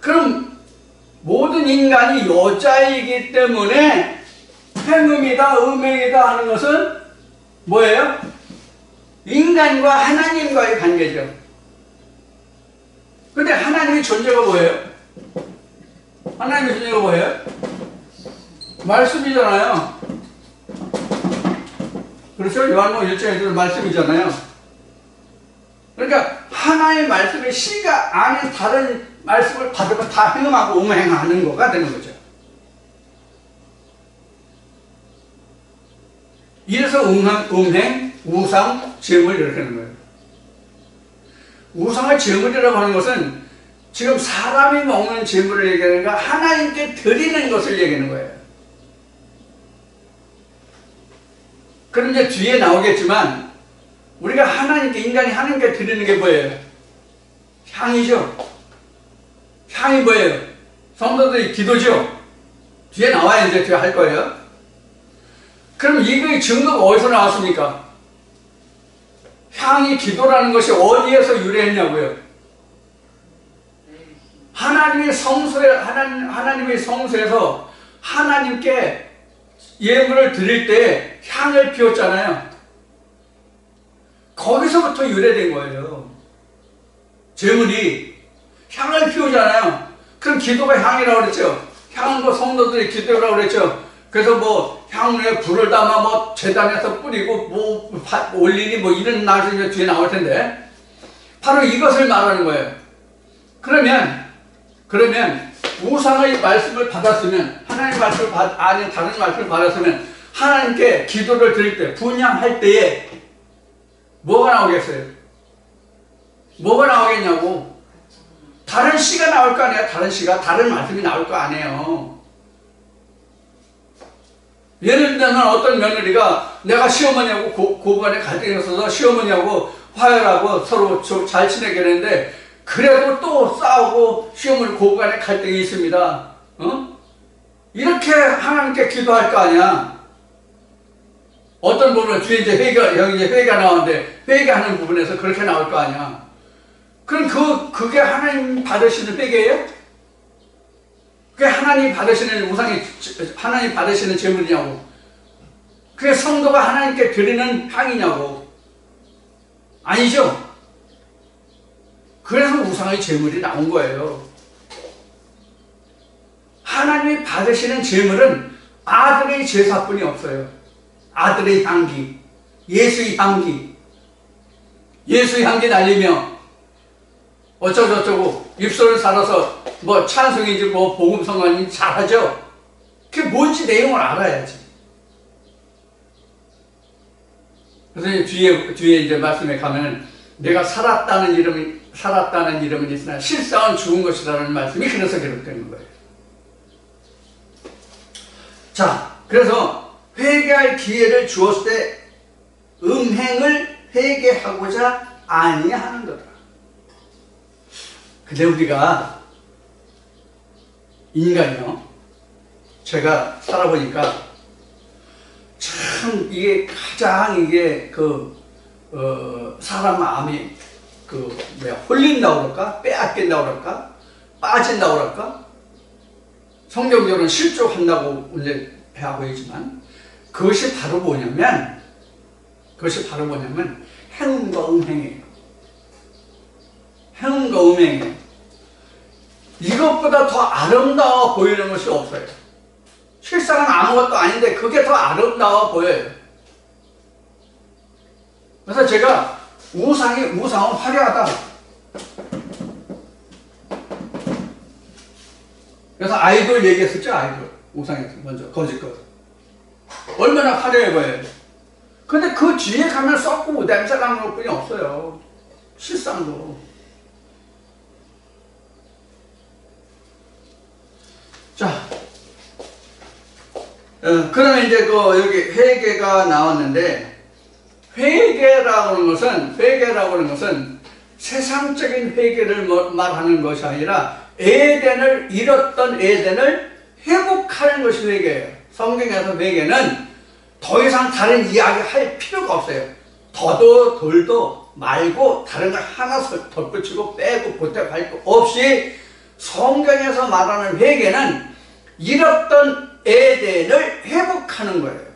그럼 모든 인간이 여자이기 때문에 행음이다 음행이다 하는 것은 뭐예요? 인간과 하나님과의 관계죠. 근데 하나님의 존재가 뭐예요? 하나님의 존재가 뭐예요? 말씀이잖아요. 그렇죠? 요한복음 1장에도 말씀이잖아요. 그러니까 하나의 말씀의 씨가 아닌 다른 말씀을 받으면 다 행음하고 음행하는 거가 되는 거죠. 이래서 음행, 우상, 제물 이렇게 하는 거예요. 우상을 제물이라고 하는 것은 지금 사람이 먹는 제물을 얘기하는 거 하나님께 드리는 것을 얘기하는 거예요. 그럼 이제 뒤에 나오겠지만 우리가 하나님께, 인간이 하나님께 드리는 게 뭐예요? 향이죠. 향이 뭐예요? 성도들이 기도죠. 뒤에 나와야 이제 뒤에 할 거예요. 그럼 이거 증거가 어디서 나왔습니까? 향이 기도라는 것이 어디에서 유래했냐고요? 하나님의 성소에서 하나님께 예물을 드릴 때 향을 피웠잖아요. 거기서부터 유래된 거예요. 제물이 향을 피우잖아요. 그럼 기도가 향이라고 그랬죠. 향은 뭐 성도들이 기도라고 그랬죠. 그래서 뭐 향에 불을 담아 뭐 제단에서 뿌리고 뭐 올리니 뭐 이런 나중에 뒤에 나올 텐데 바로 이것을 말하는 거예요. 그러면 우상의 말씀을 받았으면, 하나님의 말씀을 아니 다른 말씀을 받았으면 하나님께 기도를 드릴 때, 분향할 때에 뭐가 나오겠어요? 뭐가 나오겠냐고. 다른 시가 나올 거 아니에요. 다른 시가, 다른 말씀이 나올 거 아니에요. 예를 들면 어떤 며느리가 내가 시어머니하고 고부간에 갈등이 있어서 시어머니하고 화해하고 서로 잘 지내겠는데 그래도 또 싸우고 시어머니 고부간에 갈등이 있습니다. 이렇게 하나님께 기도할 거 아니야. 어떤 부분은 뒤에 이제 여기 이제 회개가 나오는데 회개하는 부분에서 그렇게 나올 거 아니야. 그럼 그게 하나님 받으시는 회개예요? 그게 하나님 받으시는 우상이, 하나님 받으시는 제물이냐고. 그게 성도가 하나님께 드리는 향이냐고. 아니죠? 그래서 우상의 제물이 나온 거예요. 하나님이 받으시는 제물은 아들의 제사뿐이 없어요. 아들의 향기, 예수의 향기. 예수의 향기 날리며 어쩌고저쩌고 입술을 살아서 뭐 찬송인지 뭐 복음성가인지 잘하죠. 그게 뭔지 내용을 알아야지. 그래서 뒤에 이제 말씀에 가면은 내가 살았다는 이름은 있으나 실상은 죽은 것이라는 말씀이 그래서 기록되는 거예요. 자, 그래서 회개할 기회를 주었을 때 음행을 회개하고자 아니하는 거다. 근데 우리가 인간이요, 제가 살아보니까 참 이게 가장 이게 사람 마음이 홀린다고 그럴까? 빼앗긴다고 그럴까? 빠진다고 그럴까? 성경적으로는 실족한다고 이제 하고 있지만 그것이 바로 뭐냐면 행음과 음행이에요. 행음과 음행이에요. 이것보다 더 아름다워 보이는 것이 없어요. 실상은 아무것도 아닌데 그게 더 아름다워 보여요. 그래서 제가 우상은 화려하다. 그래서 아이돌 얘기했었죠. 아이돌. 우상에서 먼저 거짓것. 얼마나 화려해 보여요. 근데 그 뒤에 가면 썩고 냄새 나는 것뿐이 없어요. 실상도. 자, 그러면 이제 여기 회개가 나왔는데, 회개라고 하는 것은 세상적인 회개를 말하는 것이 아니라 잃었던 에덴을 회복하는 것이 회개예요. 성경에서 회개는 더 이상 다른 이야기 할 필요가 없어요. 더도 덜도 말고 다른 거 하나 덧붙이고 빼고 보태할 거 없이 성경에서 말하는 회개는 잃었던 에덴을 회복하는 거예요.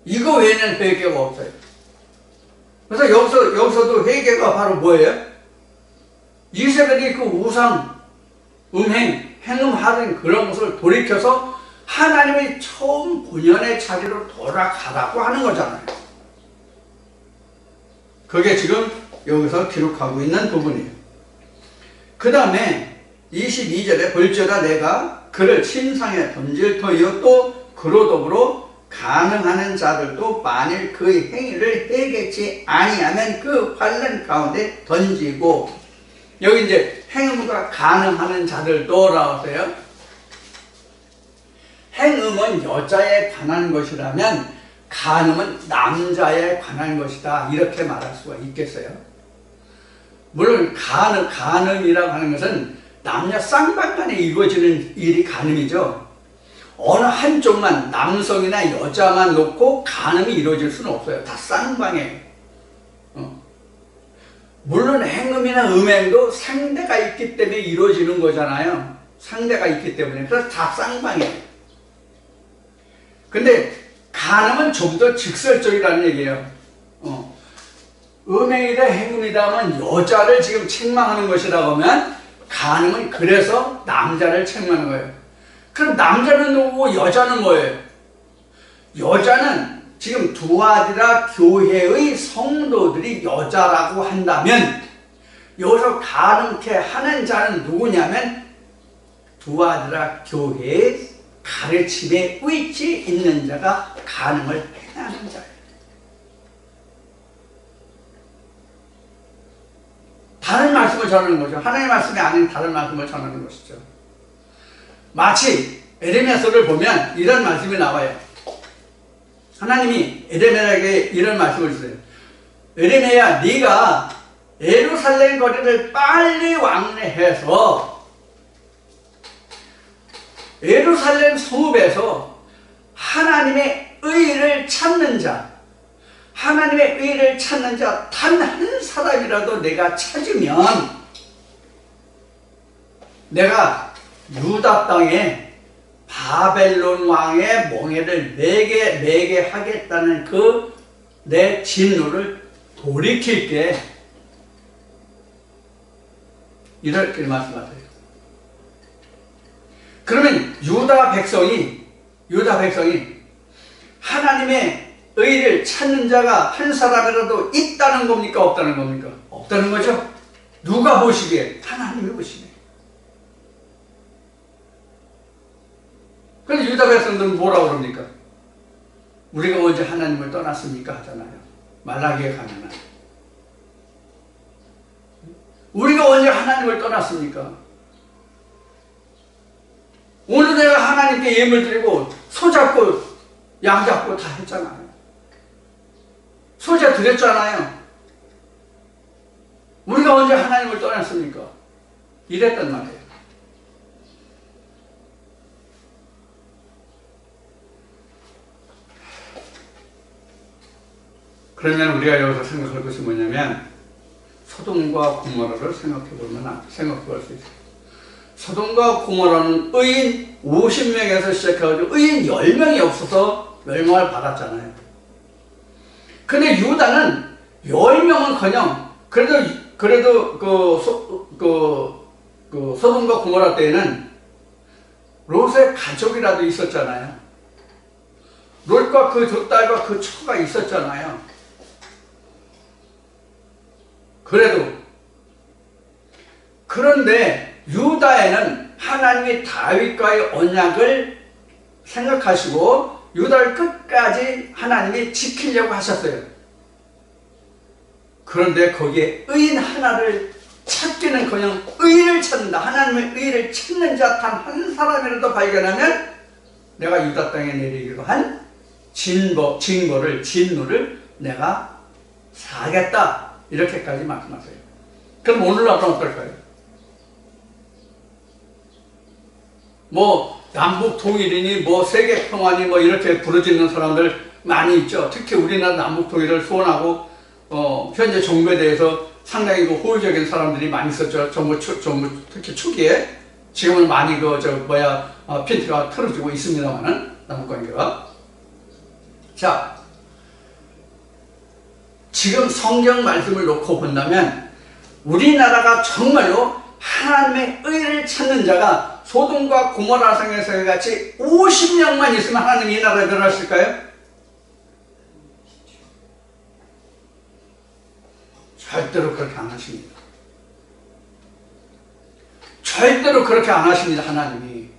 이거 외에는 회개가 없어요. 그래서 여기서도 회개가 바로 뭐예요? 이세벨이 그 우상, 음행, 행음하는 그런 것을 돌이켜서 하나님의 처음 본연의 자리로 돌아가라고 하는 거잖아요. 그게 지금 여기서 기록하고 있는 부분이에요. 그 다음에 22절에 볼지어다 내가 그를 침상에 던질 터이요 또 그로 더불어 가능하는 자들도 만일 그의 행위를 해겠지 아니하면 그 환난 가운데 던지고, 여기 이제 행음과 가능하는 자들도라고 하세요. 행음은 여자에 관한 것이라면 간음은 남자에 관한 것이다, 이렇게 말할 수가 있겠어요. 물론 간음이라고 하는 것은 남녀 쌍방간에 이루어지는 일이 간음이죠. 어느 한쪽만, 남성이나 여자만 놓고 간음이 이루어질 수는 없어요. 다 쌍방에. 물론 행음이나 음행도 상대가 있기 때문에 이루어지는 거잖아요. 상대가 있기 때문에. 그래서 다 쌍방이에요. 근데 간음은 좀 더 직설적이라는 얘기예요. 음행이다 행음이다 하면 여자를 지금 책망하는 것이라고 하면, 간음은 그래서 남자를 책망하는 거예요. 그럼 남자는 누구고 여자는 뭐예요? 여자는 지금 두아디라 교회의 성도들이 여자라고 한다면, 여기서 간음케 하는 자는 누구냐면 두아디라 교회의 가르침에 위치 있는 자가 간음을 행하는 자예요. 다른 말씀을 전하는 거죠. 하나님의 말씀이 아닌 다른 말씀을 전하는 것이죠. 마치 에레미야서를 보면 이런 말씀이 나와요. 하나님이 에레미야에게 이런 말씀을 주세요. 에레미야야, 네가 예루살렘 거리를 빨리 왕래해서 예루살렘 성읍에서 하나님의 의를 찾는 자, 하나님의 의를 찾는 자 단 한 사람이라도 내가 찾으면 내가 유다 땅에 바벨론 왕의 멍에를 매게 하겠다는 그 내 진노를 돌이킬게, 이렇게 말씀하세요. 그러면 유다 백성이 하나님의 의를 찾는 자가 한 사람이라도 있다는 겁니까? 없다는 겁니까? 없다는 거죠. 누가 보시기에? 하나님이 보시기에. 그런데 유다 백성들은 뭐라고 그럽니까? 우리가 언제 하나님을 떠났습니까? 하잖아요. 말라기에 가면은. 우리가 언제 하나님을 떠났습니까? 오늘 내가 하나님께 예물 드리고 소 잡고 양 잡고 다 했잖아요. 소자 드렸잖아요. 우리가 언제 하나님을 떠났습니까? 이랬단 말이에요. 그러면 우리가 여기서 생각할 것이 뭐냐면, 소돔과 고모라를 생각해 볼 수 있어요. 소돔과 고모라는 의인 50명에서 시작해가지고 의인 10명이 없어서 멸망을 받았잖아요. 근데 유다는 10명은커녕 그래도 소돔과 고모라 때에는 롯의 가족이라도 있었잖아요. 롯과 그 두 딸과 그 처가 있었잖아요. 그런데 유다에는 하나님이 다윗과의 언약을 생각하시고 유다를 끝까지 하나님이 지키려고 하셨어요. 그런데 거기에 의인 하나를 찾기는커녕 의를 찾는다. 하나님의 의를 찾는 자 단 한 사람이라도 발견하면 내가 유다 땅에 내리기로 한 진노를 내가 사겠다. 이렇게까지 말씀하세요. 그럼 오늘날은 어떨까요? 뭐 남북 통일이니 뭐 세계 평화니 뭐 이렇게 부르짖는 사람들 많이 있죠. 특히 우리나라 남북 통일을 소원하고 현재 정부에 대해서 상당히 호의적인 사람들이 많이 있었죠. 정부 특히 초기에. 지금은 많이 핀트가 틀어지고 있습니다만은 남북 관계가. 자, 지금 성경 말씀을 놓고 본다면 우리나라가 정말로 하나님의 의를 찾는 자가 소돔과 고모라 성에서 같이 50명만 있으면 하나님이 이 나라에 들어갔을까요? 절대로 그렇게 안 하십니다. 절대로 그렇게 안 하십니다. 하나님이.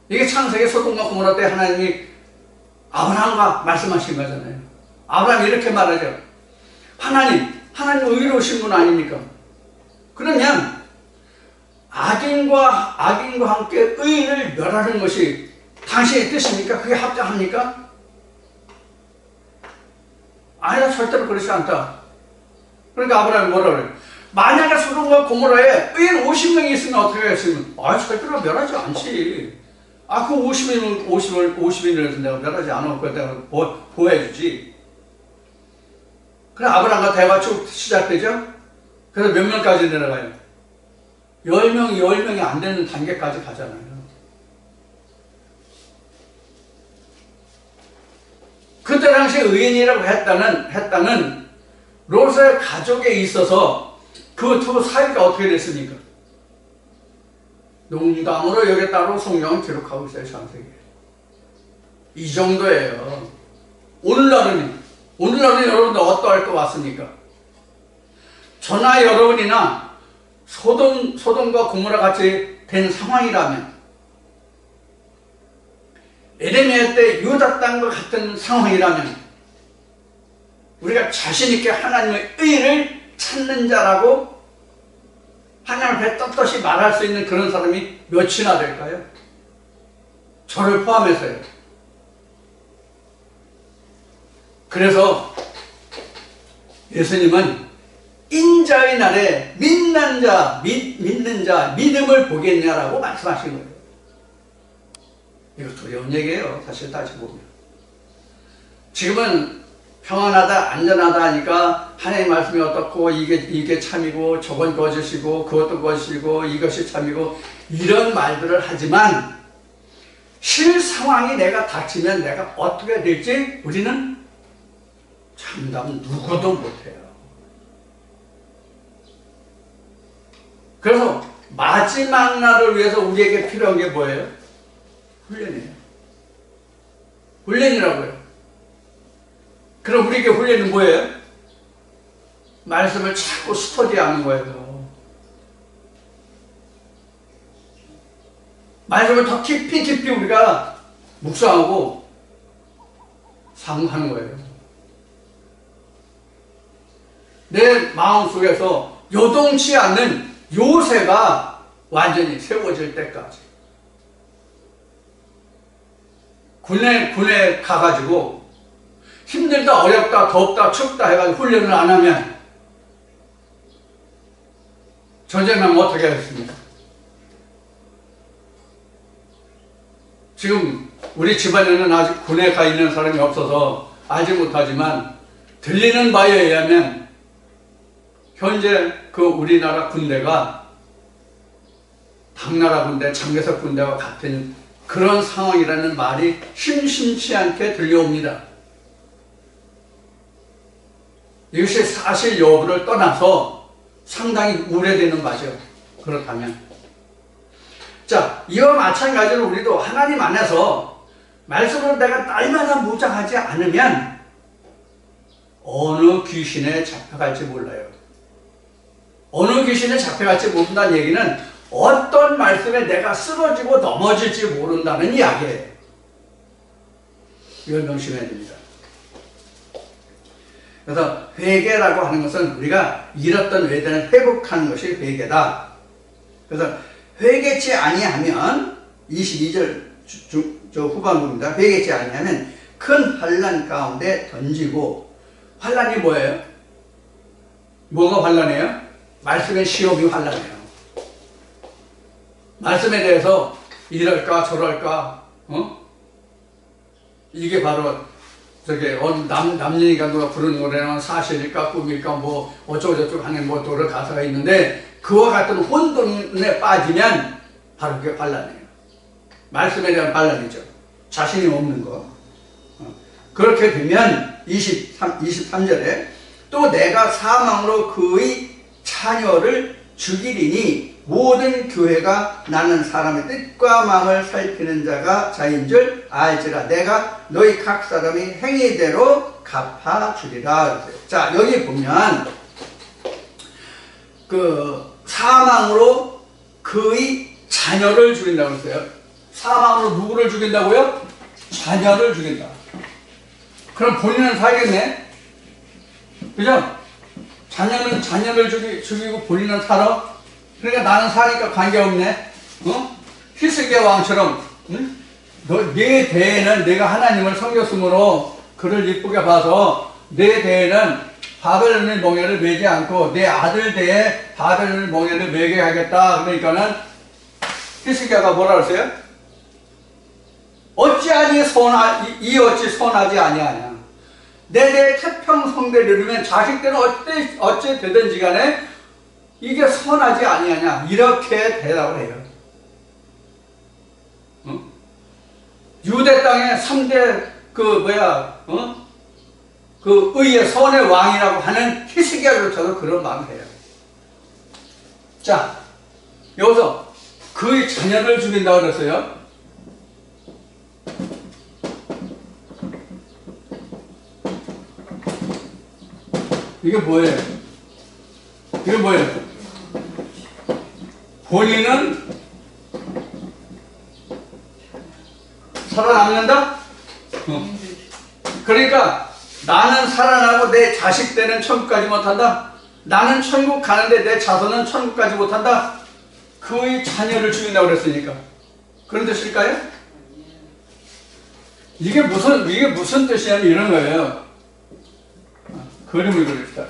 이게 창세기 소돔과 고모라 때 하나님이 아브라함과 말씀하신 거잖아요. 아브라함이 이렇게 말하죠. 하나님 의로우신 분 아닙니까? 그러면 악인과 함께 의인을 멸하는 것이 당신의 뜻입니까? 그게 합당합니까? 아니야, 절대로 그렇지 않다. 그러니까 아브라함이 뭐라 그래요? 만약에 소돔과 고모라에 의인 50명이 있으면 어떻게 하겠습니까? 절대로 멸하지 않지. 그 50인이라도 내가 멸하지 않을 거야. 내가 보호해주지. 그래, 아브라함과 대화가 쭉 시작되죠? 그래서 몇 명까지 내려가요? 10명이 안 되는 단계까지 가잖아요. 그때 당시 의인이라고 했다는 롯의 가족에 있어서 그 두 사이가 어떻게 됐습니까? 농담으로 여겼다고 성경은 기록하고 있어요, 창세기에. 이 정도예요. 오늘날은 여러분들 어떠할 것 같습니까? 저나 여러분이나 소돔과 고모라 같이 된 상황이라면, 에레미야 때 유다 땅과 같은 상황이라면, 우리가 자신있게 하나님의 의를 찾는 자라고 하나님 앞에 떳떳이 말할 수 있는 그런 사람이 몇이나 될까요? 저를 포함해서요. 그래서 예수님은 인자의 날에 믿는 자 믿음을 보겠냐라고 말씀하신 거예요. 이거 두려운 얘기예요, 사실 따지고 보면. 지금은 평안하다, 안전하다 하니까 하나님 말씀이 어떻고 이게 참이고 저건 거짓이고 그것도 거짓이고 이것이 참이고 이런 말들을 하지만 실 상황이 내가 닥치면 내가 어떻게 될지 우리는 장담 누구도 못해요. 그래서 마지막 날을 위해서 우리에게 필요한 게 뭐예요? 훈련이에요. 훈련이라고요. 그럼 우리에게 훈련은 뭐예요? 말씀을 자꾸 스터디하는 거예요. 말씀을 더 깊이 우리가 묵상하고 상고하는 거예요. 내 마음속에서 요동치 않는 요새가 완전히 세워질 때까지. 군에 가가지고 힘들다, 어렵다, 덥다, 춥다 해가지고 훈련을 안 하면 전쟁하면 어떻게 하겠습니까? 지금 우리 집안에는 아직 군에 가 있는 사람이 없어서 알지 못하지만 들리는 바에 의하면 현재 그 우리나라 군대가 당나라 군대, 장개석 군대와 같은 그런 상황이라는 말이 심심치 않게 들려옵니다. 이것이 사실 여부를 떠나서 상당히 우려되는 바죠. 그렇다면. 자, 이와 마찬가지로 우리도 하나님 안에서 말씀으로 내가 날마다 묵상하지 않으면 어느 귀신에 잡혀갈지 몰라요. 어느 귀신에 잡혀갈지 모른다는 얘기는 어떤 말씀에 내가 쓰러지고 넘어질지 모른다는 이야기예요. 이걸 명심해야 됩니다. 그래서 회개라고 하는 것은 우리가 잃었던 외단을 회복하는 것이 회개다. 그래서 회개치 아니하면 22절 후반부입니다. 회개치 아니하면 큰 환난 가운데 던지고. 환난이 뭐예요? 뭐가 환난이에요? 말씀의 시험이 환난이에요. 말씀에 대해서 이럴까 저럴까 이게 바로 저게 남녀니까 누가 부르는 노래는 사실일까 꿈일까 뭐 어쩌고저쩌고 하는 뭐 노래 가사가 있는데 그와 같은 혼돈에 빠지면 바로 그게 반란이에요. 말씀에 대한 반란이죠. 자신이 없는 거. 그렇게 되면 23절에 또 내가 사망으로 그의 자녀를 죽이리니 모든 교회가 나는 사람의 뜻과 마음을 살피는 자가 자인 줄 알지라. 내가 너희 각 사람이 행위대로 갚아주리라. 자, 여기 보면 그 사망으로 그의 자녀를 죽인다고 했어요. 사망으로 누구를 죽인다고요? 자녀를 죽인다. 그럼 본인은 살겠네? 그죠? 자녀를 죽이고 본인은 살아? 그러니까 나는 사니까 관계없네? 히스기야 왕처럼, 응? 내 대에는 내가 하나님을 섬겼으므로 그를 이쁘게 봐서 내 대에는 바벨론의 멍에를 매지 않고 내 아들 대에 바벨론의 멍에를 매게 하겠다. 그러니까는 히스기야가 뭐라 그랬어요? 어찌하니 어찌 선하지 아니하냐. 내 대에 태평성대를 이루면 자식들은 어찌 되든지 간에 이게 선하지 아니하냐. 이렇게 대답을 해요. 유대 땅의 3대 그 의의 선의 왕이라고 하는 히스기야조차도 그런 마음을 해요. 자, 여기서 그의 자녀를 죽인다고 그랬어요. 이게 뭐예요? 이게 뭐예요? 본인은 살아남는다? 그러니까 나는 살아나고 내 자식 때는 천국까지 못한다? 나는 천국 가는데 내 자손은 천국까지 못한다? 그의 자녀를 죽인다고 그랬으니까. 그런 뜻일까요? 이게 무슨 뜻이냐면 이런 거예요. 그림을 그립시다.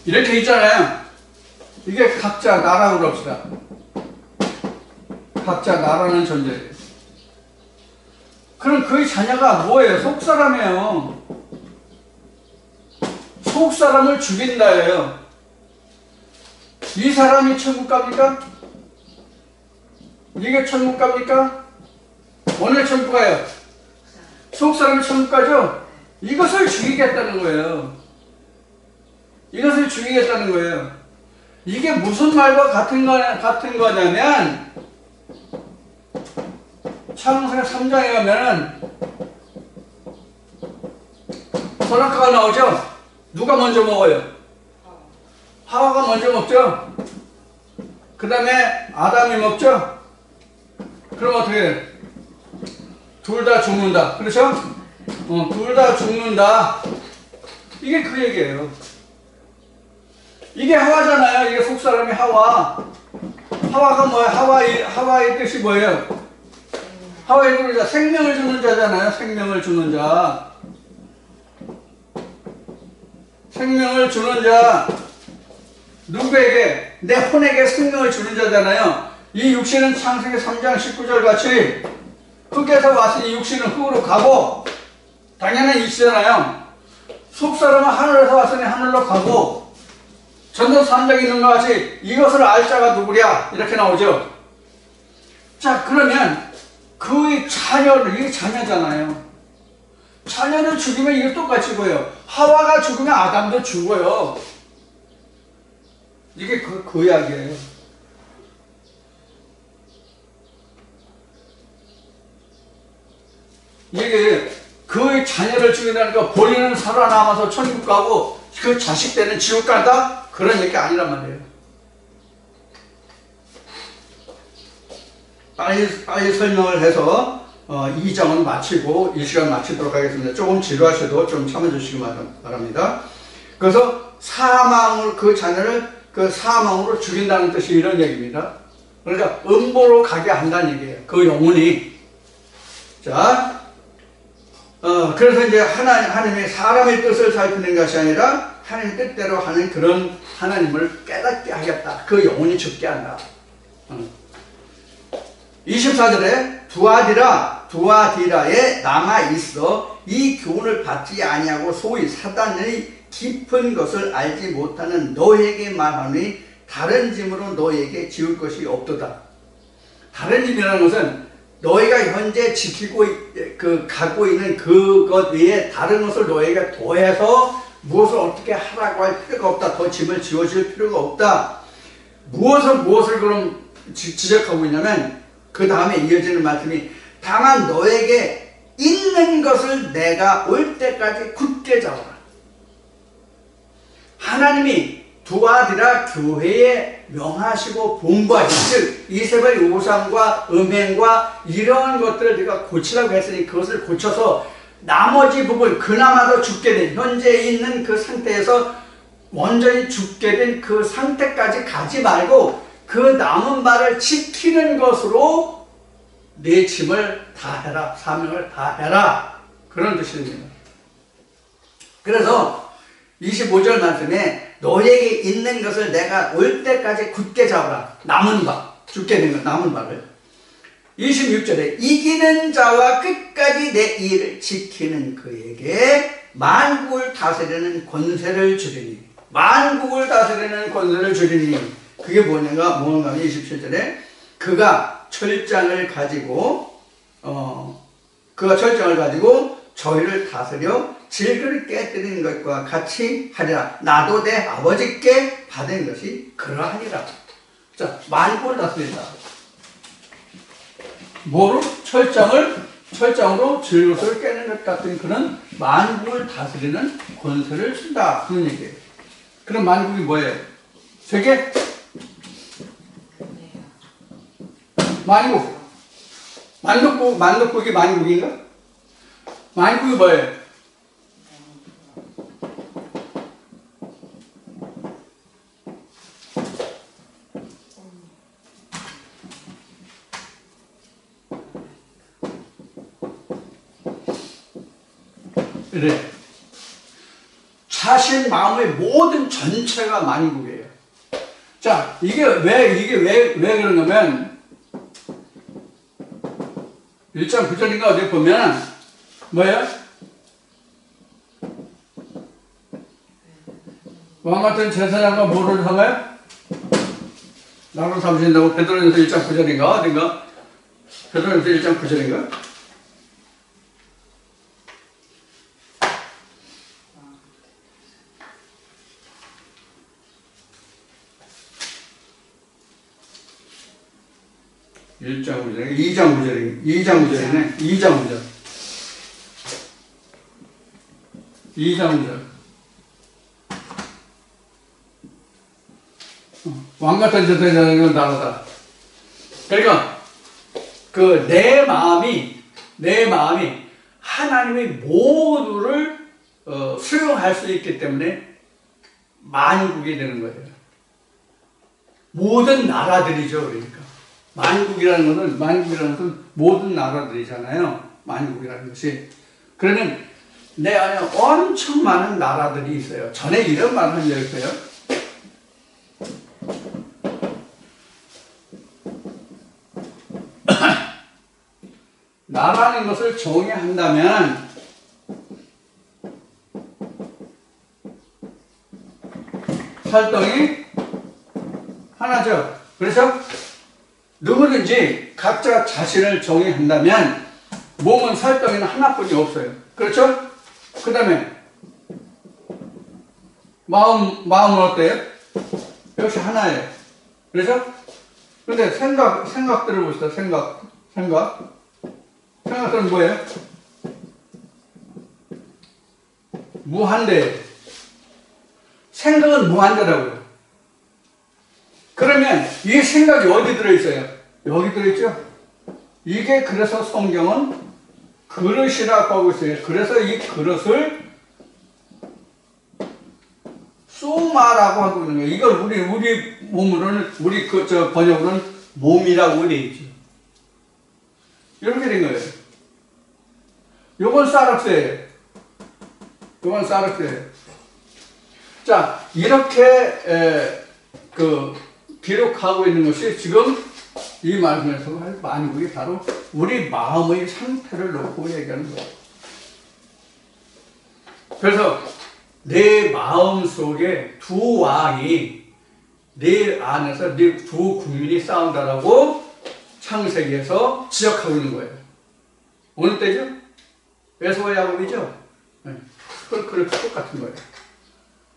이렇게 있잖아요. 이게 각자 나라고 그럽시다. 각자 나라는 존재예요. 그럼 그의 자녀가 뭐예요? 속사람이에요. 속사람을 죽인다예요. 이 사람이 천국 갑니까? 이게 천국 갑니까? 오늘 천국 가요. 속사람이 천국 가죠? 이것을 죽이겠다는 거예요. 이것을 죽이겠다는 거예요. 이게 무슨 말과 같은 거냐면 창세기 3장에 가면은 선악과가 나오죠? 누가 먼저 먹어요? 하와가 먼저 먹죠? 그 다음에 아담이 먹죠? 그럼 어떻게 해요? 둘 다 죽는다. 그렇죠? 둘 다 죽는다. 이게 그 얘기예요. 이게 하와잖아요. 이게 속사람이 하와. 하와가 뭐예요? 하와의 뜻이 뭐예요? 하와의 뜻이 생명을 주는 자잖아요. 생명을 주는 자. 생명을 주는 자. 누구에게? 내 혼에게 생명을 주는 자잖아요. 이 육신은 창세기 3장 19절 같이 흙에서 왔으니 육신은 흙으로 가고 당연한 이치잖아요. 속사람은 하늘에서 왔으니 하늘로 가고 전도 3장에 있는 것 같이 이것을 알 자가 누구랴 이렇게 나오죠. 자, 그러면 그의 자녀를, 이게 자녀잖아요. 자녀를 죽이면 이게 똑같이 보여요. 하와가 죽으면 아담도 죽어요. 이게 그 이야기예요. 이게 그의 자녀를 죽인다니까 본인은 살아남아서 천국 가고 그 자식 때는 지옥 간다? 그런 얘기 아니란 말이에요. 빨리 설명을 해서 2장은 마치고 이 시간 마치도록 하겠습니다. 조금 지루하셔도 좀 참아주시기 바랍니다. 그래서 그 자녀를 그 사망으로 죽인다는 뜻이 이런 얘기입니다. 그러니까 음보로 가게 한다는 얘기예요. 그 영혼이. 자, 그래서 이제 하나님의 사람의 뜻을 살피는 것이 아니라 하나님의 뜻대로 하는 그런 하나님을 깨닫게 하겠다. 그 영혼이 죽게 한다. 24절에 두아디라에 남아있어 이 교훈을 받지 아니하고 소위 사단의 깊은 것을 알지 못하는 너에게 말하니 다른 짐으로 너에게 지울 것이 없도다. 다른 짐이라는 것은 너희가 현재 지키고 갖고 있는 그것 외에 다른 것을 너희가 더해서 무엇을 어떻게 하라고 할 필요가 없다. 더 짐을 지워줄 필요가 없다. 무엇을 그럼 지적하고 있냐면 그 다음에 이어지는 말씀이 다만 너에게 있는 것을 내가 올 때까지 굳게 잡아라. 하나님이 두아디라 교회에 명하시고 본부하신, 즉 이세벨 우상과 음행과 이런 것들을 네가 고치라고 했으니 그것을 고쳐서 나머지 부분, 그나마도 죽게 된, 현재 있는 그 상태에서 완전히 죽게 된 그 상태까지 가지 말고 그 남은 바를 지키는 것으로 내 짐을 다 해라, 사명을 다 해라, 그런 뜻입니다. 그래서 25절 말씀에 너에게 있는 것을 내가 올 때까지 굳게 잡으라. 남은 바, 죽게 된 것, 남은 바를. 26절에 이기는 자와 끝까지 내 일을 지키는 그에게 만국을 다스리는 권세를 주리니. 만국을 다스리는 권세를 주리니. 그게 뭔가 27절에 그가 철장을 가지고 저희를 다스려 질그를 깨뜨리는 것과 같이 하리라. 나도 내 아버지께 받은 것이 그러하니라. 자, 만국을 다스린다. 뭐로? 철장으로 질그릇을 깨는 것 같은 그런 만국을 다스리는 권세를 준다. 그런 얘기예요. 그럼 만국이 뭐예요? 세계? 만국. 만국국이 만국인가? 만국이 뭐예요? 그래. 자신 마음의 모든 전체가 만국이에요. 자, 이게 왜 그런가면 1장 9절인가 어디 보면 뭐예요? 왕 같은 제사장과 뭐를 삼아요? 나로 삼으신다고 베드로전서 1장 9절인가 어딘가? 베드로전서 1장 9절인가? (1장 9절) 2장 9절이네. 2장 9절. 왕 같은 제사장은 나라다. 그러니까 그 내 마음이 하나님의 모두를 수용할 수 있기 때문에 만국이 되는 거예요. 모든 나라들이죠. 그러니까 만국이라는 것은 모든 나라들이잖아요. 만국이라는 것이. 그러면 내 안에 엄청 많은 나라들이 있어요. 전에 이런 말을 한 적이 있어요. 나라는 것을 정의한다면 활동이 하나죠. 그래서 누구든지 각자 자신을 정의한다면 몸은 살덩이는 하나뿐이 없어요. 그렇죠? 그 다음에 마음은 어때요? 역시 하나예요. 그렇죠? 근데 생각들을 봅시다. 생각들은 뭐예요? 무한대. 생각은 무한대라고요. 그러면 이 생각이 어디 들어있어요? 여기 들어있죠? 이게 그래서 성경은 그릇이라고 하고 있어요. 그래서 이 그릇을 소마라고 하고 있는 거예요. 이걸 우리 몸으로는, 번역으로는 몸이라고 되어 있죠. 이렇게 된 거예요. 요건 사르스예요. 자, 이렇게 기록하고 있는 것이 지금 이 말씀에서 만국이 바로 우리 마음의 상태를 놓고 얘기하는 거예요. 그래서 내 마음 속에 두 왕이 내 안에서 내 두 국민이 싸운다라고 창세기에서 지적하고 있는 거예요. 어느 때죠? 에서와 야곱이죠? 네. 그렇게 똑같은 거예요.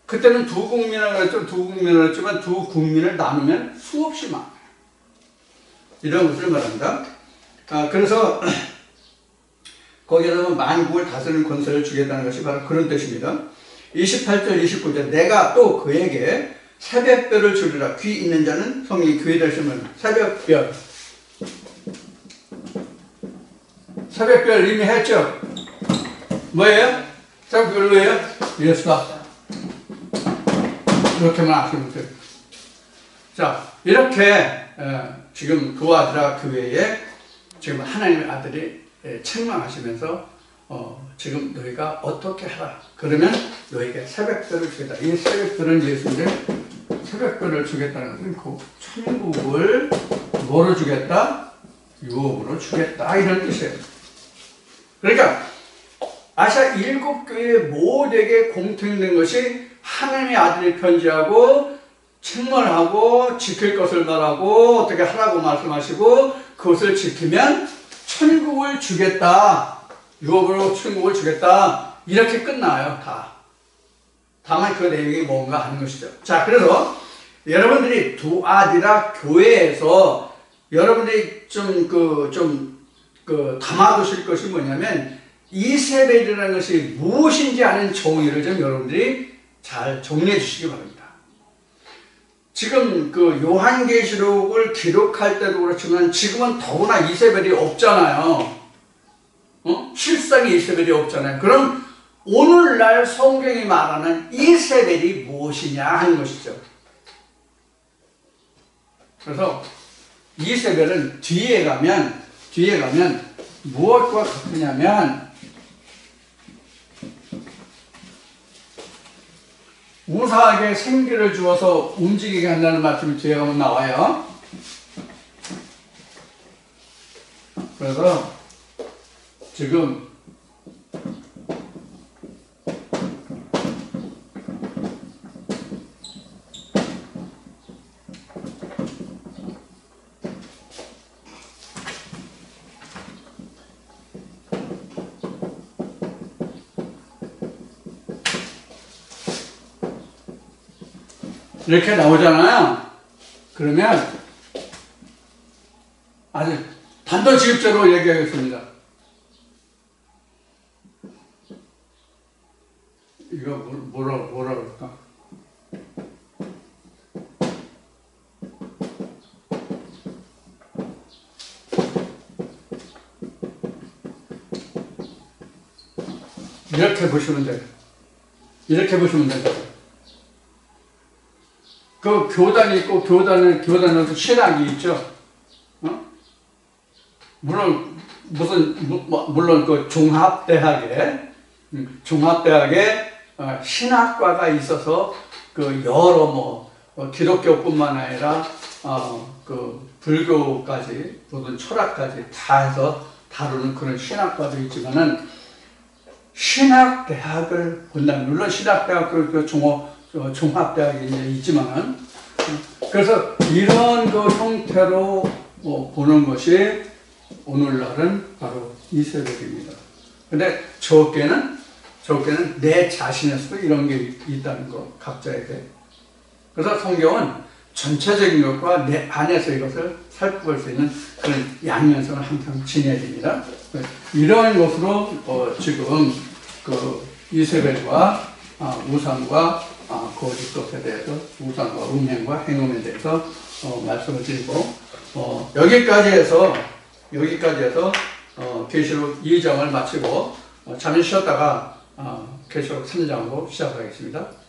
그때는 두 국민을 했지만 두 국민을 나누면 수없이 많아요. 이런 것을 말합니다. 그래서 거기에서 만국을 다스리는 권세를 주겠다는 것이 바로 그런 뜻입니다. 28절 29절 내가 또 그에게 새벽별을 주리라. 귀 있는 자는 성령이 귀에 들으시면 새벽별. 새벽별 이미 했죠? 뭐예요? 새벽별 뭐예요? 예수다. 이렇게만 아시면 돼요. 자, 이렇게 지금 도와주라 교회에 지금 하나님의 아들이 책망하시면서 지금 너희가 어떻게 하라. 그러면 너희에게 새벽별을 주겠다. 이 새벽별은 예수인데 새벽별을 주겠다는 것은 그 천국을 뭐로 주겠다? 유업으로 주겠다. 이런 뜻이에요. 그러니까 아시아 7교회 모두에게 공통된 것이 하나님의 아들이 편지하고 책망하고 지킬 것을 말하고 어떻게 하라고 말씀하시고 그것을 지키면 천국을 주겠다. 유업으로 천국을 주겠다. 이렇게 끝나요. 다. 다만 그 내용이 뭔가 하는 것이죠. 자, 그래서 여러분들이 두아디라 교회에서 여러분들이 담아두실 것이 뭐냐면 이세벨이라는 것이 무엇인지 아는 정의를 좀 여러분들이 잘 정리해 주시기 바랍니다. 지금 그 요한계시록을 기록할 때도 그렇지만 지금은 더구나 이세벨이 없잖아요. 실상의 이세벨이 없잖아요. 그럼 오늘날 성경이 말하는 이세벨이 무엇이냐 하는 것이죠. 그래서 이세벨은 뒤에 가면 무엇과 같으냐면 우사에게 생기를 주어서 움직이게 한다는 말씀이 뒤에 가면 나와요. 그래서 지금 이렇게 나오잖아요. 그러면 아주 단도직입적으로 얘기하겠습니다. 이거 뭐라 그럴까? 이렇게 보시면 돼요. 이렇게 보시면 돼요. 그 교단이 있고 교단은 신학이 있죠. 물론 그 종합대학에 신학과가 있어서 그 여러 기독교뿐만 아니라 그 불교까지 모든 철학까지 다 해서 다루는 그런 신학과도 있지만은 신학대학을 본다면 물론 신학대학 그 종합대학이 이제 있지만은 그래서 이런 그 형태로 보는 것이 오늘날은 바로 이세벨입니다. 근데 적게는 내 자신에서도 이런 게 있다는 거, 각자에게. 그래서 성경은 전체적인 것과 내 안에서 이것을 살펴볼 수 있는 그런 양면성을 항상 지녀야 됩니다. 이런 것으로 지금 그 이세벨과 우상과 거짓 것에 대해서 우상과 음행과 행음에 대해서 말씀을 드리고 여기까지 해서 계시록 2장을 마치고 잠시 쉬었다가 계시록 3장으로 시작하겠습니다.